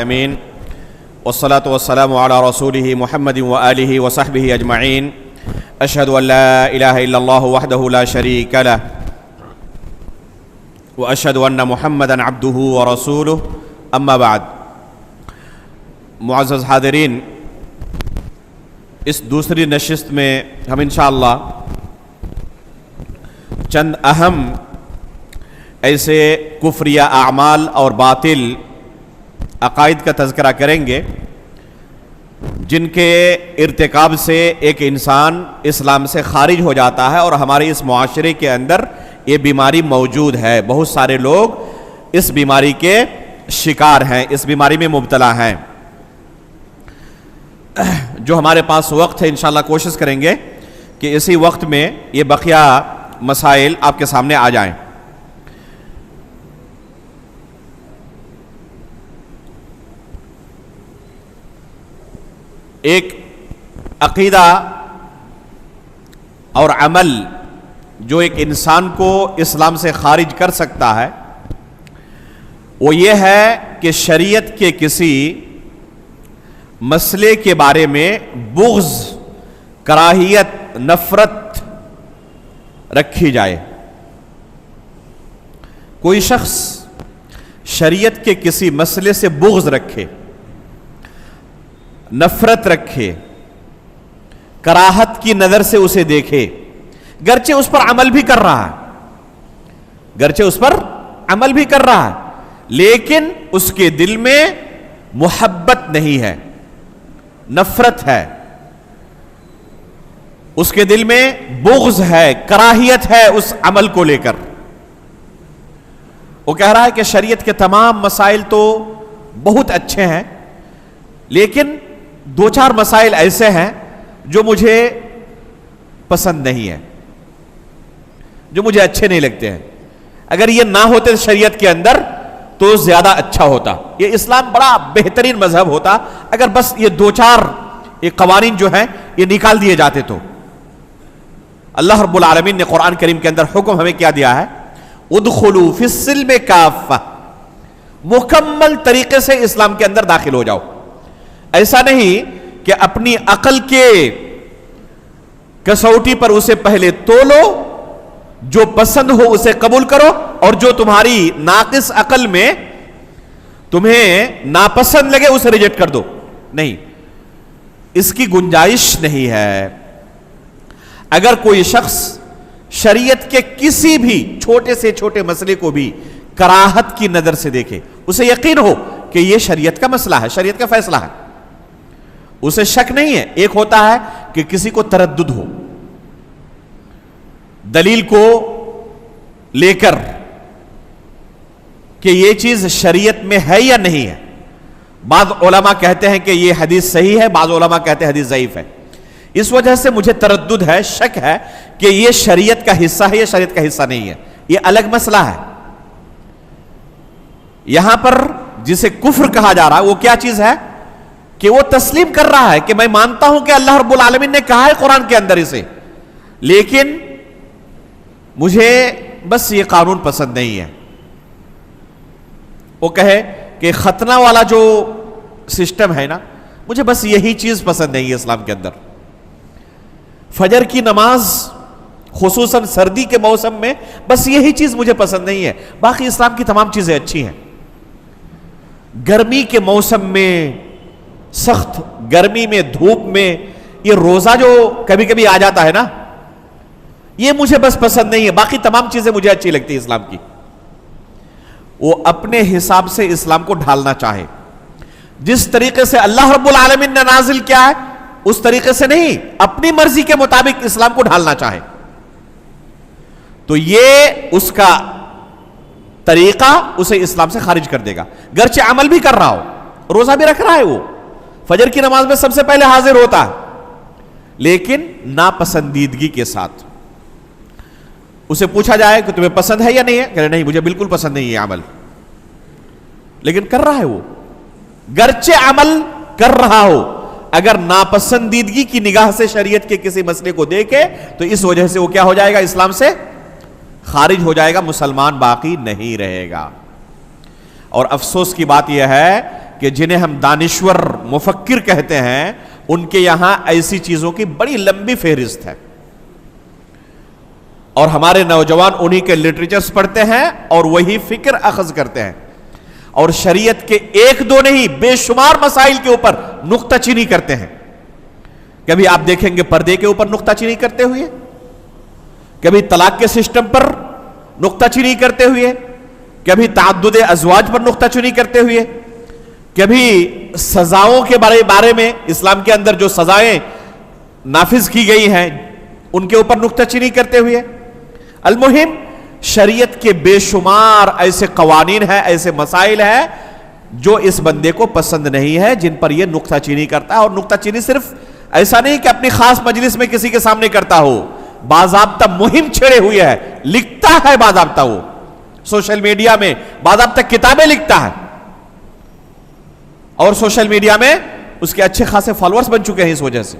امین والصلاة والسلام علی رسولہ محمد وآلہ وصحبہ اجمعین اشہد ان لا الہ الا اللہ وحدہ لا شریک لہ واشہد ان محمدا عبدہ ورسولہ اما بعد۔ معزز حاضرین، اس دوسری نشست میں ہم انشاءاللہ چند اہم ایسے کفریہ اعمال اور باطل عقائد کا تذکرہ کریں گے جن کے ارتکاب سے ایک انسان اسلام سے خارج ہو جاتا ہے، اور ہمارے اس معاشرے کے اندر یہ بیماری موجود ہے۔ بہت سارے لوگ اس بیماری کے شکار ہیں، اس بیماری میں مبتلا ہیں۔ جو ہمارے پاس وقت ہے انشاءاللہ کوشش کریں گے کہ اسی وقت میں یہ بقیہ مسائل آپ کے سامنے آ جائیں۔ ایک عقیدہ اور عمل جو ایک انسان کو اسلام سے خارج کر سکتا ہے وہ یہ ہے کہ شریعت کے کسی مسئلے کے بارے میں بغض، کراہیت، نفرت رکھی جائے۔ کوئی شخص شریعت کے کسی مسئلے سے بغض رکھے، نفرت رکھے، کراہت کی نظر سے اسے دیکھے، گرچہ اس پر عمل بھی کر رہا ہے، لیکن اس کے دل میں محبت نہیں ہے، نفرت ہے، اس کے دل میں بغض ہے، کراہیت ہے اس عمل کو لے کر۔ وہ کہہ رہا ہے کہ شریعت کے تمام مسائل تو بہت اچھے ہیں، لیکن دو چار مسائل ایسے ہیں جو مجھے پسند نہیں ہیں، جو مجھے اچھے نہیں لگتے ہیں۔ اگر یہ نہ ہوتے شریعت کے اندر تو زیادہ اچھا ہوتا، یہ اسلام بڑا بہترین مذہب ہوتا اگر بس یہ دو چار یہ قوانین جو ہیں یہ نکال دیے جاتے تو۔ اللہ رب العالمین نے قرآن کریم کے اندر حکم ہمیں کیا دیا ہے؟ ادخلوا فی السلم کافہ، مکمل طریقے سے اسلام کے اندر داخل ہو جاؤ۔ ایسا نہیں کہ اپنی عقل کے کسوٹی پر اسے پہلے تولو، جو پسند ہو اسے قبول کرو، اور جو تمہاری ناقص عقل میں تمہیں ناپسند لگے اسے ریجیکٹ کر دو۔ نہیں، اس کی گنجائش نہیں ہے۔ اگر کوئی شخص شریعت کے کسی بھی چھوٹے سے چھوٹے مسئلے کو بھی کراہت کی نظر سے دیکھے، اسے یقین ہو کہ یہ شریعت کا مسئلہ ہے، شریعت کا فیصلہ ہے، اسے شک نہیں ہے۔ ایک ہوتا ہے کہ کسی کو تردد ہو دلیل کو لے کر کہ یہ چیز شریعت میں ہے یا نہیں ہے۔ بعض علماء کہتے ہیں کہ یہ حدیث صحیح ہے، بعض علماء کہتے ہیں حدیث ضعیف ہے، اس وجہ سے مجھے تردد ہے، شک ہے کہ یہ شریعت کا حصہ ہے یا شریعت کا حصہ نہیں ہے۔ یہ الگ مسئلہ ہے۔ یہاں پر جسے کفر کہا جا رہا ہے وہ کیا چیز ہے کہ وہ تسلیم کر رہا ہے کہ میں مانتا ہوں کہ اللہ رب العالمین نے کہا ہے قرآن کے اندر اسے، لیکن مجھے بس یہ قانون پسند نہیں ہے۔ وہ کہے کہ ختنہ والا جو سسٹم ہے نا، مجھے بس یہی چیز پسند نہیں ہے اسلام کے اندر۔ فجر کی نماز خصوصاً سردی کے موسم میں بس یہی چیز مجھے پسند نہیں ہے، باقی اسلام کی تمام چیزیں اچھی ہیں۔ گرمی کے موسم میں، سخت گرمی میں، دھوپ میں یہ روزہ جو کبھی کبھی آ جاتا ہے نا، یہ مجھے بس پسند نہیں ہے، باقی تمام چیزیں مجھے اچھی لگتی ہیں اسلام کی۔ وہ اپنے حساب سے اسلام کو ڈھالنا چاہے، جس طریقے سے اللہ رب العالمین نے نازل کیا ہے اس طریقے سے نہیں، اپنی مرضی کے مطابق اسلام کو ڈھالنا چاہے، تو یہ اس کا طریقہ اسے اسلام سے خارج کر دے گا۔ گرچہ عمل بھی کر رہا ہو، روزہ بھی رکھ رہا ہے، وہ فجر کی نماز میں سب سے پہلے حاضر ہوتا ہے، لیکن ناپسندیدگی کے ساتھ۔ اسے پوچھا جائے کہ تمہیں پسند ہے یا نہیں ہے، کہ نہیں مجھے بالکل پسند نہیں ہے عمل، لیکن کر رہا ہے وہ۔ گرچہ عمل کر رہا ہو، اگر ناپسندیدگی کی نگاہ سے شریعت کے کسی مسئلے کو دیکھے تو اس وجہ سے وہ کیا ہو جائے گا؟ اسلام سے خارج ہو جائے گا، مسلمان باقی نہیں رہے گا۔ اور افسوس کی بات یہ ہے کہ جنہیں ہم دانشور مفکر کہتے ہیں ان کے یہاں ایسی چیزوں کی بڑی لمبی فہرست ہے، اور ہمارے نوجوان انہی کے لٹریچرز پڑھتے ہیں اور وہی فکر اخذ کرتے ہیں، اور شریعت کے ایک دو نہیں بے شمار مسائل کے اوپر نکتہ چینی کرتے ہیں۔ کبھی آپ دیکھیں گے پردے کے اوپر نکتہ چینی کرتے ہوئے، کبھی طلاق کے سسٹم پر نکتہ چینی کرتے ہوئے، کبھی تعدد ازواج پر نکتہ چینی کرتے ہوئے، کبھی سزاؤں کے بارے میں اسلام کے اندر جو سزائیں نافذ کی گئی ہیں ان کے اوپر نکتہ چینی کرتے ہوئے۔ المہم شریعت کے بے شمار ایسے قوانین ہیں، ایسے مسائل ہیں جو اس بندے کو پسند نہیں ہے، جن پر یہ نکتہ چینی کرتا ہے۔ اور نکتہ چینی صرف ایسا نہیں کہ اپنی خاص مجلس میں کسی کے سامنے کرتا ہو، باضابطہ مہم چھیڑے ہوئی ہے، لکھتا ہے باضابطہ، وہ سوشل میڈیا میں باضابطہ کتابیں لکھتا ہے، اور سوشل میڈیا میں اس کے اچھے خاصے فالورز بن چکے ہیں۔ اس وجہ سے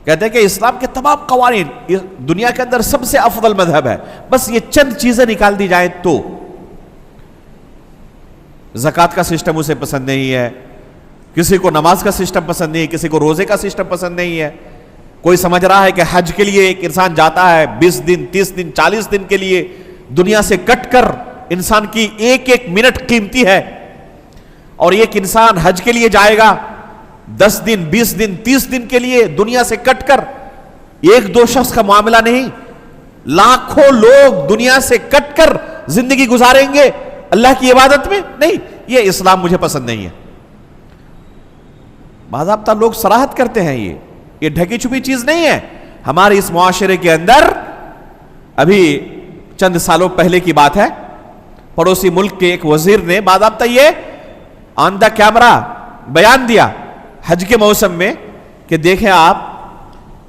کہتے ہیں کہ اسلام کے تمام قوانین دنیا کے اندر سب سے افضل مذہب ہے، بس یہ چند چیزیں نکال دی جائیں تو۔ زکوٰۃ کا سسٹم اسے پسند نہیں ہے، کسی کو نماز کا سسٹم پسند نہیں ہے، کسی کو روزے کا سسٹم پسند نہیں ہے، کوئی سمجھ رہا ہے کہ حج کے لیے ایک انسان جاتا ہے 20 دن 30 دن 40 دن کے لیے، دنیا سے کٹ کر، انسان کی ایک ایک منٹ قیمتی ہے، اور ایک انسان حج کے لیے جائے گا 10 دن 20 دن 30 دن کے لیے دنیا سے کٹ کر۔ ایک دو شخص کا معاملہ نہیں، لاکھوں لوگ دنیا سے کٹ کر زندگی گزاریں گے اللہ کی عبادت میں۔ نہیں، یہ اسلام مجھے پسند نہیں ہے۔ باضابطہ لوگ صراحت کرتے ہیں، یہ ڈھکی چھپی چیز نہیں ہے۔ ہمارے اس معاشرے کے اندر ابھی چند سالوں پہلے کی بات ہے، پڑوسی ملک کے ایک وزیر نے باضابطہ یہ آن دا کیمرہ بیان دیا حج کے موسم میں کہ دیکھیں آپ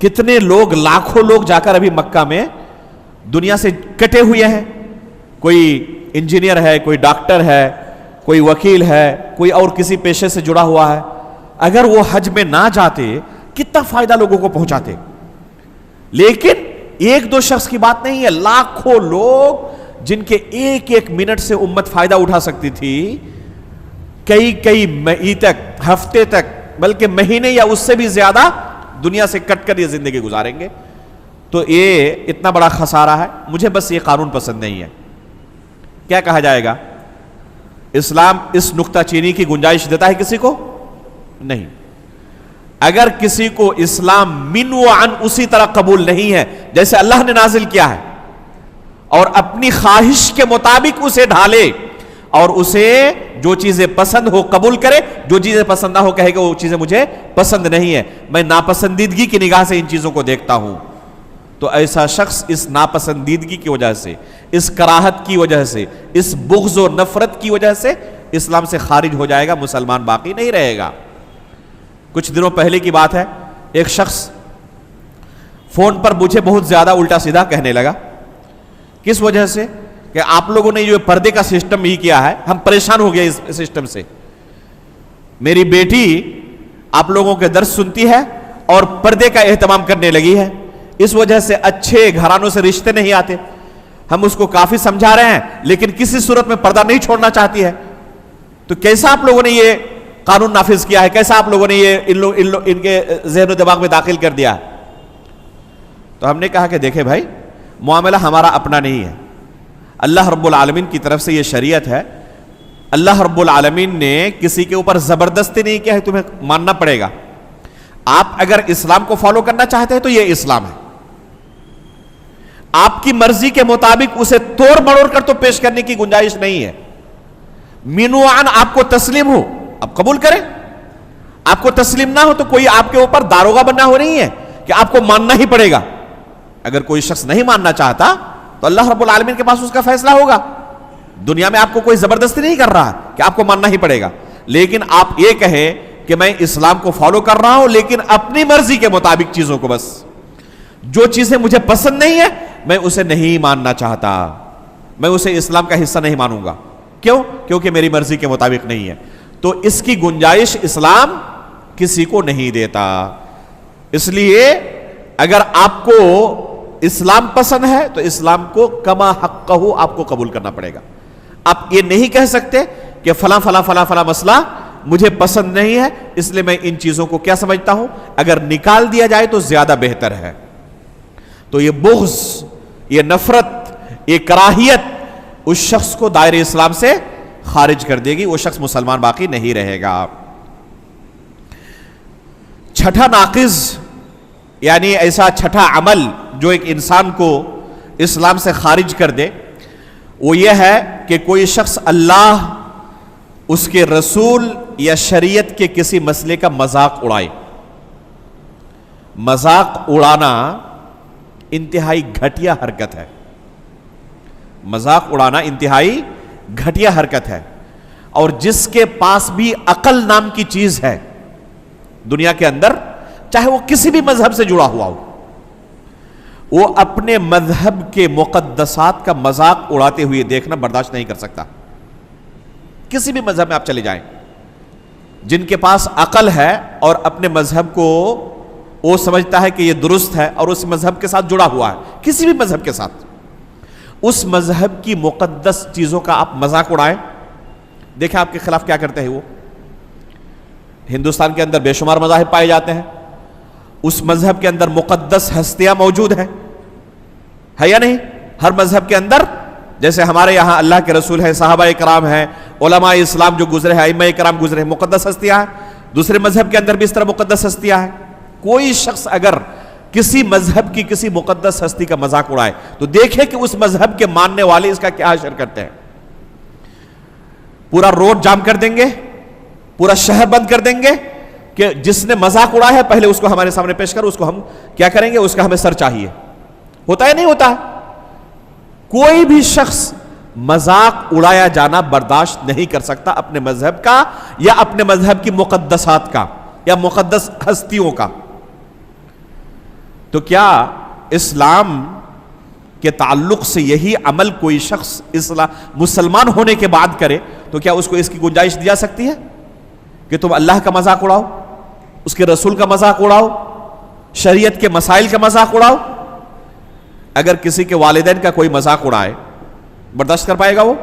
کتنے لوگ، لاکھوں لوگ جا کر ابھی مکہ میں دنیا سے کٹے ہوئے ہیں، کوئی انجینئر ہے، کوئی ڈاکٹر ہے، کوئی وکیل ہے، کوئی اور کسی پیشے سے جڑا ہوا ہے، اگر وہ حج میں نہ جاتے کتنا فائدہ لوگوں کو پہنچاتے۔ لیکن ایک دو شخص کی بات نہیں ہے، لاکھوں لوگ جن کے ایک ایک منٹ سے امت فائدہ اٹھا سکتی تھی، کئی مئی تک، ہفتے تک، بلکہ مہینے یا اس سے بھی زیادہ دنیا سے کٹ کر یہ زندگی گزاریں گے۔ تو یہ اتنا بڑا خسارہ ہے۔ مجھے بس یہ قانون پسند نہیں ہے۔ کیا کہا جائے گا؟ اسلام اس نکتہ چینی کی گنجائش دیتا ہے کسی کو؟ نہیں۔ اگر کسی کو اسلام من و عن اسی طرح قبول نہیں ہے جیسے اللہ نے نازل کیا ہے، اور اپنی خواہش کے مطابق اسے ڈھالے، اور اسے جو چیزیں پسند ہو قبول کرے، جو چیزیں پسند نہ ہو کہے کہ وہ چیزیں مجھے پسند نہیں ہے، میں ناپسندیدگی کی نگاہ سے ان چیزوں کو دیکھتا ہوں، تو ایسا شخص اس ناپسندیدگی کی وجہ سے، اس کراہت کی وجہ سے، اس بغض و نفرت کی وجہ سے اسلام سے خارج ہو جائے گا، مسلمان باقی نہیں رہے گا۔ کچھ دنوں پہلے کی بات ہے، ایک شخص فون پر مجھے بہت زیادہ الٹا سیدھا کہنے لگا۔ کس وجہ سے؟ کہ آپ لوگوں نے جو پردے کا سسٹم ہی کیا ہے، ہم پریشان ہو گئے اس سسٹم سے۔ میری بیٹی آپ لوگوں کے درس سنتی ہے اور پردے کا اہتمام کرنے لگی ہے، اس وجہ سے اچھے گھرانوں سے رشتے نہیں آتے۔ ہم اس کو کافی سمجھا رہے ہیں لیکن کسی صورت میں پردہ نہیں چھوڑنا چاہتی ہے۔ تو کیسا آپ لوگوں نے یہ قانون نافذ کیا ہے؟ کیسا آپ لوگوں نے یہ ان کے ذہن و دماغ میں داخل کر دیا؟ تو ہم نے کہا کہ دیکھیں بھائی، معاملہ ہمارا اپنا نہیں ہے، اللہ رب العالمین کی طرف سے یہ شریعت ہے۔ اللہ رب العالمین نے کسی کے اوپر زبردستی نہیں کیا ہے، تمہیں ماننا پڑے گا۔ آپ اگر اسلام کو فالو کرنا چاہتے ہیں تو یہ اسلام ہے، آپ کی مرضی کے مطابق اسے توڑ مڑوڑ کر تو پیش کرنے کی گنجائش نہیں ہے۔ مینوان آپ کو تسلیم ہو، آپ قبول کریں، آپ کو تسلیم نہ ہو تو کوئی آپ کے اوپر داروغہ بننا ہو نہیں ہے کہ آپ کو ماننا ہی پڑے گا۔ اگر کوئی شخص نہیں ماننا چاہتا تو اللہ رب العالمین کے پاس اس کا فیصلہ ہوگا۔ دنیا میں آپ کو کوئی زبردستی نہیں کر رہا کہ آپ کو ماننا ہی پڑے گا، لیکن آپ یہ کہیں کہ میں اسلام کو فالو کر رہا ہوں لیکن اپنی مرضی کے مطابق چیزوں کو، بس جو چیزیں مجھے پسند نہیں ہے میں اسے نہیں ماننا چاہتا، میں اسے اسلام کا حصہ نہیں مانوں گا۔ کیوں؟ کیونکہ میری مرضی کے مطابق نہیں ہے۔ تو اس کی گنجائش اسلام کسی کو نہیں دیتا۔ اس لیے اگر آپ کو اسلام پسند ہے تو اسلام کو کما حقہ آپ کو قبول کرنا پڑے گا۔ آپ یہ نہیں کہہ سکتے کہ فلاں فلاں فلاں فلاں مسئلہ مجھے پسند نہیں ہے، اس لیے میں ان چیزوں کو کیا سمجھتا ہوں، اگر نکال دیا جائے تو زیادہ بہتر ہے. تو یہ بغض، یہ نفرت، یہ کراہیت اس شخص کو دائرہ اسلام سے خارج کر دے گی، وہ شخص مسلمان باقی نہیں رہے گا. چھٹا ناقض، یعنی ایسا چھٹا عمل جو ایک انسان کو اسلام سے خارج کر دے، وہ یہ ہے کہ کوئی شخص اللہ، اس کے رسول یا شریعت کے کسی مسئلے کا مذاق اڑائے. مذاق اڑانا انتہائی گھٹیا حرکت ہے. مذاق اڑانا انتہائی گھٹیا حرکت ہے. اور جس کے پاس بھی عقل نام کی چیز ہے دنیا کے اندر، چاہے وہ کسی بھی مذہب سے جڑا ہوا ہو، وہ اپنے مذہب کے مقدسات کا مذاق اڑاتے ہوئے دیکھنا برداشت نہیں کر سکتا. کسی بھی مذہب میں آپ چلے جائیں، جن کے پاس عقل ہے اور اپنے مذہب کو وہ سمجھتا ہے کہ یہ درست ہے اور اس مذہب کے ساتھ جڑا ہوا ہے، کسی بھی مذہب کے ساتھ، اس مذہب کی مقدس چیزوں کا آپ مذاق اڑائیں، دیکھیں آپ کے خلاف کیا کرتے ہیں. وہ ہندوستان کے اندر بے شمار مذاہب پائے جاتے ہیں، اس مذہب کے اندر مقدس ہستیاں موجود ہیں، ہے یا نہیں؟ ہر مذہب کے اندر، جیسے ہمارے یہاں اللہ کے رسول ہیں، صحابہ کرام ہیں، علماء اسلام جو گزرے ہیں، ائمہ کرام گزرے ہیں، مقدس ہستیاں ہیں. دوسرے مذہب کے اندر بھی اس طرح مقدس ہستیاں ہیں. کوئی شخص اگر کسی مذہب کی کسی مقدس ہستی کا مذاق اڑائے تو دیکھے کہ اس مذہب کے ماننے والے اس کا کیا اشر کرتے ہیں. پورا روڈ جام کر دیں گے، پورا شہر بند کر دیں گے کہ جس نے مذاق اڑایا ہے پہلے اس کو ہمارے سامنے پیش کر، اس کو ہم کیا کریں گے، اس کا ہمیں سر چاہیے. ہوتا ہے نہیں ہوتا؟ کوئی بھی شخص مذاق اڑایا جانا برداشت نہیں کر سکتا اپنے مذہب کا یا اپنے مذہب کی مقدسات کا یا مقدس ہستیوں کا. تو کیا اسلام کے تعلق سے یہی عمل کوئی شخص مسلمان ہونے کے بعد کرے تو کیا اس کو اس کی گنجائش دی جا سکتی ہے کہ تم اللہ کا مذاق اڑاؤ، اس کے رسول کا مذاق اڑاؤ، شریعت کے مسائل کا مذاق اڑاؤ؟ اگر کسی کے والدین کا کوئی مذاق اڑائے برداشت کر پائے گا؟ وہ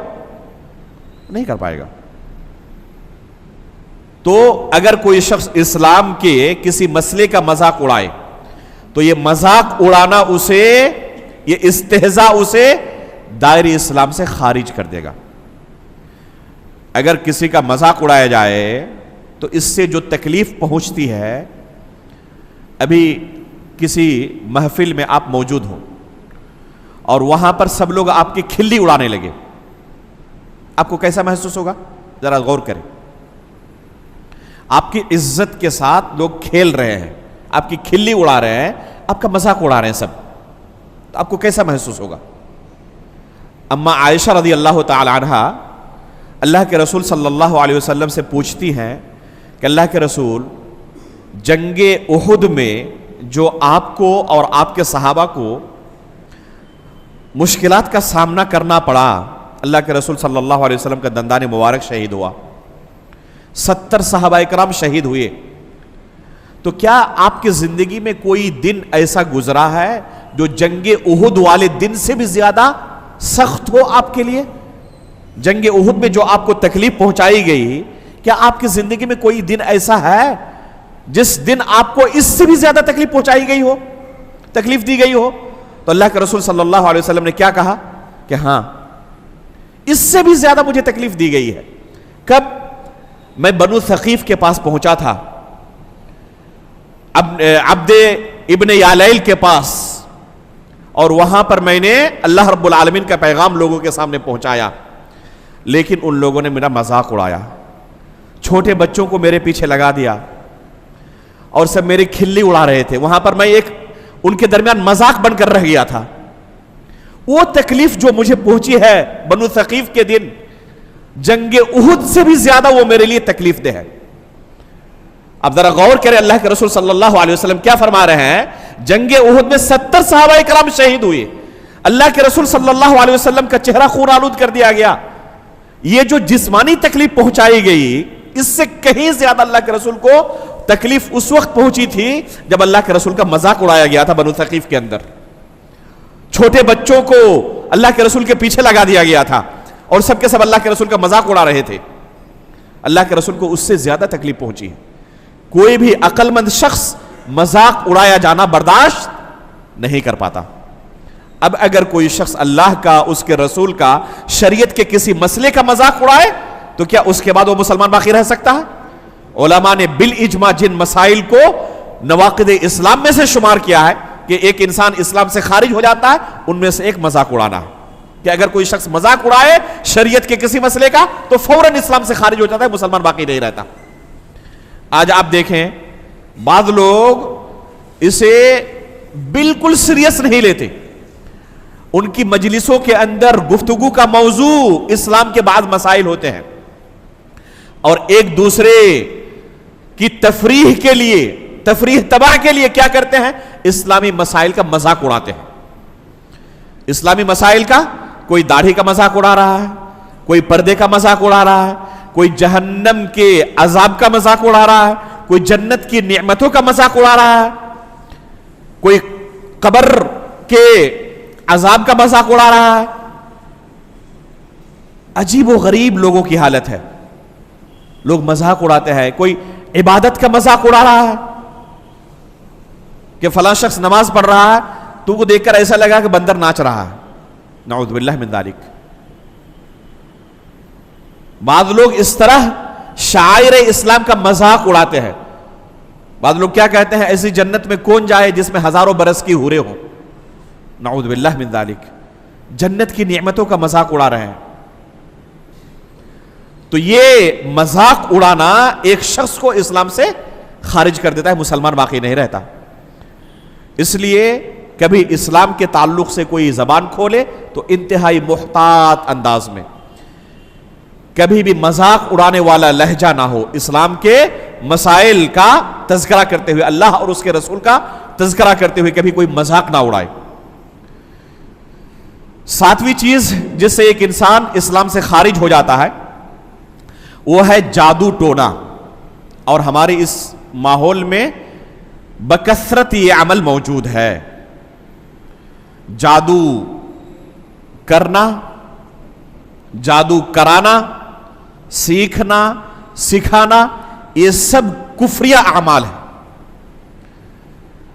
نہیں کر پائے گا. تو اگر کوئی شخص اسلام کے کسی مسئلے کا مذاق اڑائے تو یہ مذاق اڑانا اسے، یہ استہزاء اسے دائرہ اسلام سے خارج کر دے گا. اگر کسی کا مذاق اڑایا جائے تو اس سے جو تکلیف پہنچتی ہے، ابھی کسی محفل میں آپ موجود ہوں اور وہاں پر سب لوگ آپ کی کھلی اڑانے لگے، آپ کو کیسا محسوس ہوگا؟ ذرا غور کریں. آپ کی عزت کے ساتھ لوگ کھیل رہے ہیں، آپ کی کھلی اڑا رہے ہیں، آپ کا مذاق اڑا رہے ہیں سب، تو آپ کو کیسا محسوس ہوگا؟ اما عائشہ رضی اللہ تعالی عنہا اللہ کے رسول صلی اللہ علیہ وسلم سے پوچھتی ہیں کہ اللہ کے رسول، جنگ احد میں جو آپ کو اور آپ کے صحابہ کو مشکلات کا سامنا کرنا پڑا، اللہ کے رسول صلی اللہ علیہ وسلم کا دندان مبارک شہید ہوا، 70 صحابہ کرام شہید ہوئے، تو کیا آپ کی زندگی میں کوئی دن ایسا گزرا ہے جو جنگ احد والے دن سے بھی زیادہ سخت ہو آپ کے لیے؟ جنگ احد میں جو آپ کو تکلیف پہنچائی گئی، کیا آپ کی زندگی میں کوئی دن ایسا ہے جس دن آپ کو اس سے بھی زیادہ تکلیف پہنچائی گئی ہو، تکلیف دی گئی ہو؟ تو اللہ کے رسول صلی اللہ علیہ وسلم نے کیا کہا کہ ہاں، اس سے بھی زیادہ مجھے تکلیف دی گئی ہے. کب؟ میں بنو ثقیف کے پاس پہنچا تھا، عبد ابن یالیل کے پاس، اور وہاں پر میں نے اللہ رب العالمین کا پیغام لوگوں کے سامنے پہنچایا، لیکن ان لوگوں نے میرا مذاق اڑایا، چھوٹے بچوں کو میرے پیچھے لگا دیا اور سب میری کھلی اڑا رہے تھے. وہاں پر میں ایک ان کے درمیان مذاق بن کر رہ گیا تھا. وہ تکلیف جو مجھے پہنچی ہے بنو ثقیف کے دن، جنگ احد سے بھی زیادہ وہ میرے لیے تکلیف دہ ہے. اب ذرا غور کریں اللہ کے رسول صلی اللہ علیہ وسلم کیا فرما رہے ہیں. جنگ احد میں 70 صحابہ کرام شہید ہوئے، اللہ کے رسول صلی اللہ علیہ وسلم کا چہرہ خون آلود کر دیا گیا. یہ جو جسمانی تکلیف پہنچائی گئی، اس سے کہیں زیادہ اللہ کے رسول کو تکلیف اس وقت پہنچی تھی جب اللہ کے رسول کا مذاق اڑایا گیا تھا بنو ثقیف کے اندر. چھوٹے بچوں کو اللہ کے رسول کے پیچھے لگا دیا گیا تھا اور سب کے سب اللہ کے رسول کا مذاق اڑا رہے تھے. اللہ کے رسول کو اس سے زیادہ تکلیف پہنچی ہے. کوئی بھی عقل مند شخص مذاق اڑایا جانا برداشت نہیں کر پاتا. اب اگر کوئی شخص اللہ کا، اس کے رسول کا، شریعت کے کسی مسئلے کا مذاق اڑائے تو کیا اس کے بعد وہ مسلمان باقی رہ سکتا ہے؟ علماء نے بالاجماع جن مسائل کو نواقض اسلام میں سے شمار کیا ہے کہ ایک انسان اسلام سے خارج ہو جاتا ہے، ان میں سے ایک مذاق اڑانا ہے. کہ اگر کوئی شخص مذاق اڑائے شریعت کے کسی مسئلے کا تو فوراً اسلام سے خارج ہو جاتا ہے، مسلمان باقی نہیں رہتا. آج آپ دیکھیں بعض لوگ اسے بالکل سیریس نہیں لیتے. ان کی مجلسوں کے اندر گفتگو کا موضوع اسلام کے بعض مسائل ہوتے ہیں اور ایک دوسرے کی تفریح کے لیے، تفریح تباہ کے لیے کیا کرتے ہیں؟ اسلامی مسائل کا مذاق اڑاتے ہیں. اسلامی مسائل کا، کوئی داڑھی کا مذاق اڑا رہا ہے، کوئی پردے کا مذاق اڑا رہا ہے، کوئی جہنم کے عذاب کا مذاق اڑا رہا ہے، کوئی جنت کی نعمتوں کا مذاق اڑا رہا ہے، کوئی قبر کے عذاب کا مذاق اڑا رہا ہے. عجیب و غریب لوگوں کی حالت ہے. لوگ مذاق اڑاتے ہیں. کوئی عبادت کا مذاق اڑا رہا ہے کہ فلاں شخص نماز پڑھ رہا ہے تو وہ دیکھ کر ایسا لگا کہ بندر ناچ رہا ہے. نعوذ باللہ من ذالک. بعض لوگ اس طرح شعائر اسلام کا مذاق اڑاتے ہیں. بعض لوگ کیا کہتے ہیں؟ ایسی جنت میں کون جائے جس میں ہزاروں برس کی حوریں ہوں. نعوذ باللہ من ذالک. جنت کی نعمتوں کا مذاق اڑا رہے ہیں. تو یہ مذاق اڑانا ایک شخص کو اسلام سے خارج کر دیتا ہے، مسلمان باقی نہیں رہتا. اس لیے کبھی اسلام کے تعلق سے کوئی زبان کھولے تو انتہائی محتاط انداز میں، کبھی بھی مذاق اڑانے والا لہجہ نہ ہو. اسلام کے مسائل کا تذکرہ کرتے ہوئے، اللہ اور اس کے رسول کا تذکرہ کرتے ہوئے کبھی کوئی مذاق نہ اڑائے. ساتویں چیز جس سے ایک انسان اسلام سے خارج ہو جاتا ہے وہ ہے جادو ٹونا. اور ہمارے اس ماحول میں بکثرت یہ عمل موجود ہے. جادو کرنا، جادو کرانا، سیکھنا، سکھانا، یہ سب کفریہ اعمال ہیں.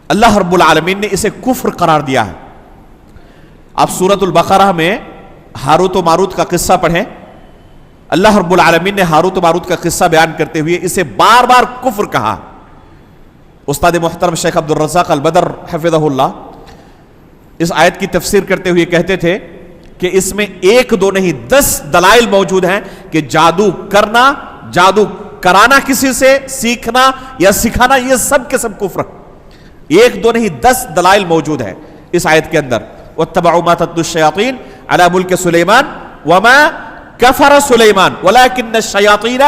اللہ رب العالمین نے اسے کفر قرار دیا ہے. آپ سورۃ البقرہ میں ہاروت و ماروت کا قصہ پڑھیں. اللہ رب العالمین نے ہاروت و ماروت کا قصہ بیان کرتے ہوئے اسے بار بار کفر کہا. استاد محترم شیخ عبد الرزاق البدر حفظہ اللہ اس آیت کی تفسیر کرتے ہوئے کہتے تھے کہ اس میں 1 2 نہیں 10 دلائل موجود ہیں کہ جادو کرنا، جادو کرانا، کسی سے سیکھنا یا سکھانا، یہ سب کے سب کفر. 1 2 نہیں 10 دلائل موجود ہیں اس آیت کے اندر. وَاتَّبَعُوا مَا تَتْلُو الشَّيَاطِينُ عَلَى مُلْكِ سُلَيْمَانَ وَمَا كَفَرَ سُلَيْمَانُ وَلَكِنَّ الشَّيَاطِينَ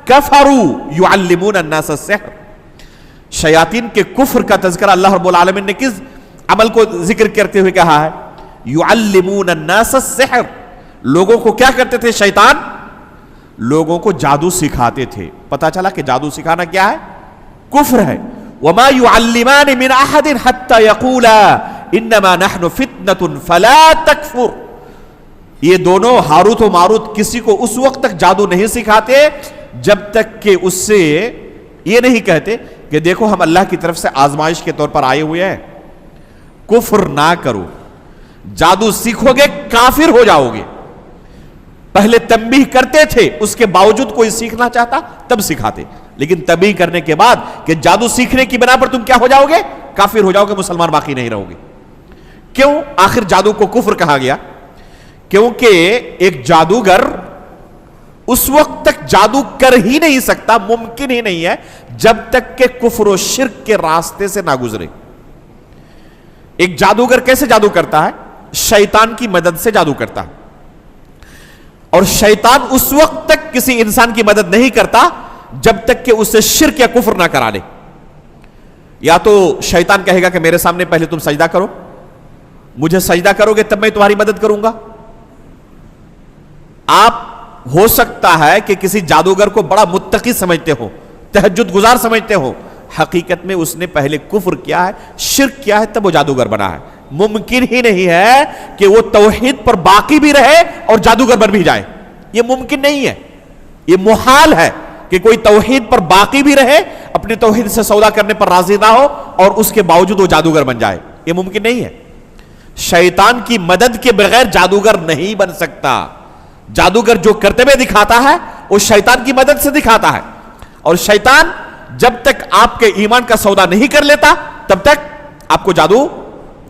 كَفَرُوا يُعَلِّمُونَ النَّاسَ السِّحْرَ. شیاطین کے کفر کا تذکرہ اللہ رب العالمین نے کس عمل کو ذکر کرتے ہوئے کہا ہے؟ یعلمون الناس السحر. لوگوں کو کیا کرتے تھے شیطان؟ لوگوں کو جادو سکھاتے تھے. پتا چلا کہ جادو سکھانا کیا ہے؟ کفر ہے. وما يعلمان من احد حتى يقولا انما نحن فتنة فلا تكفر. یہ دونوں ہاروت و ماروت کسی کو اس وقت تک جادو نہیں سکھاتے جب تک کہ اس سے یہ نہیں کہتے کہ دیکھو ہم اللہ کی طرف سے آزمائش کے طور پر آئے ہوئے ہیں، کفر نہ کرو. جادو سیکھو گے کافر ہو جاؤ گے. پہلے تنبیہ کرتے تھے، اس کے باوجود کوئی سیکھنا چاہتا تب سکھاتے، لیکن تنبیہ کرنے کے بعد کہ جادو سیکھنے کی بنا پر تم کیا ہو جاؤ گے؟ کافر ہو جاؤ گے، مسلمان باقی نہیں رہو گے. کیوں آخر جادو کو کفر کہا گیا؟ کیونکہ ایک جادوگر اس وقت تک جادو کر ہی نہیں سکتا، ممکن ہی نہیں ہے جب تک کہ کفر و شرک کے راستے سے نہ گزرے. ایک جادوگر کیسے جادو کرتا ہے؟ شیطان کی مدد سے جادو کرتا ہے. اور شیطان اس وقت تک کسی انسان کی مدد نہیں کرتا جب تک کہ اسے شرک یا کفر نہ کرا لے. یا تو شیطان کہے گا کہ میرے سامنے پہلے تم سجدہ کرو، مجھے سجدہ کرو گے تب میں تمہاری مدد کروں گا. آپ ہو سکتا ہے کہ کسی جادوگر کو بڑا متقی سمجھتے ہو، تہجد گزار سمجھتے ہو، حقیقت میں اس نے پہلے کفر کیا ہے، شرک کیا ہے، تب وہ جادوگر بنا ہے. ممکن ہی نہیں ہے کہ وہ توحید پر باقی بھی رہے اور جادوگر بن بھی جائے. یہ ممکن نہیں ہے، یہ محال ہے. کہ کوئی توحید پر باقی بھی رہے, اپنی توحید سے سودا کرنے پر راضی نہ ہو, اور اس کے باوجود وہ جادوگر بن جائے. یہ ممکن نہیں ہے. شیطان کی مدد کے بغیر جادوگر نہیں بن سکتا. جادوگر جو کرتے ہوئے دکھاتا ہے وہ شیطان کی مدد سے دکھاتا ہے, اور شیطان جب تک آپ کے ایمان کا سودا نہیں کر لیتا تب تک آپ کو جادو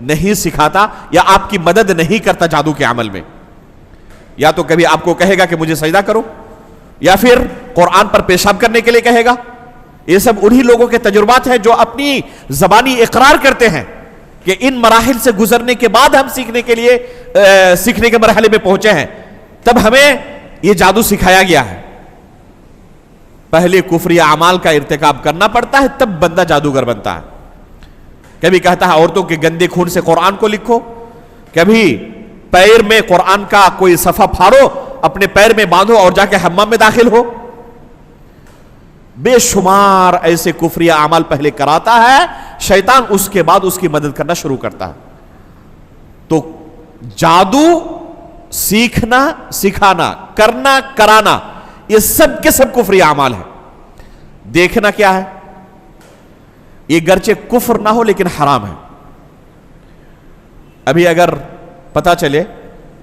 نہیں سکھاتا یا آپ کی مدد نہیں کرتا جادو کے عمل میں. یا تو کبھی آپ کو کہے گا کہ مجھے سجدہ کرو, یا پھر قرآن پر پیشاب کرنے کے لیے کہے گا. یہ سب انہی لوگوں کے تجربات ہیں جو اپنی زبانی اقرار کرتے ہیں کہ ان مراحل سے گزرنے کے بعد ہم سیکھنے کے مرحلے میں پہنچے ہیں, تب ہمیں یہ جادو سکھایا گیا ہے. پہلے کفری اعمال کا ارتکاب کرنا پڑتا ہے تب بندہ جادوگر بنتا ہے. کبھی کہتا ہے عورتوں کے گندے خون سے قرآن کو لکھو, کبھی پیر میں قرآن کا کوئی صفحہ پھاڑو, اپنے پیر میں باندھو اور جا کے حمام میں داخل ہو. بے شمار ایسے کفری اعمال پہلے کراتا ہے شیطان, اس کے بعد اس کی مدد کرنا شروع کرتا ہے. تو جادو سیکھنا, سکھانا, کرنا, کرانا, یہ سب کے سب کفری اعمال ہیں. دیکھنا کیا ہے؟ یہ گرچہ کفر نہ ہو لیکن حرام ہے. ابھی اگر پتا چلے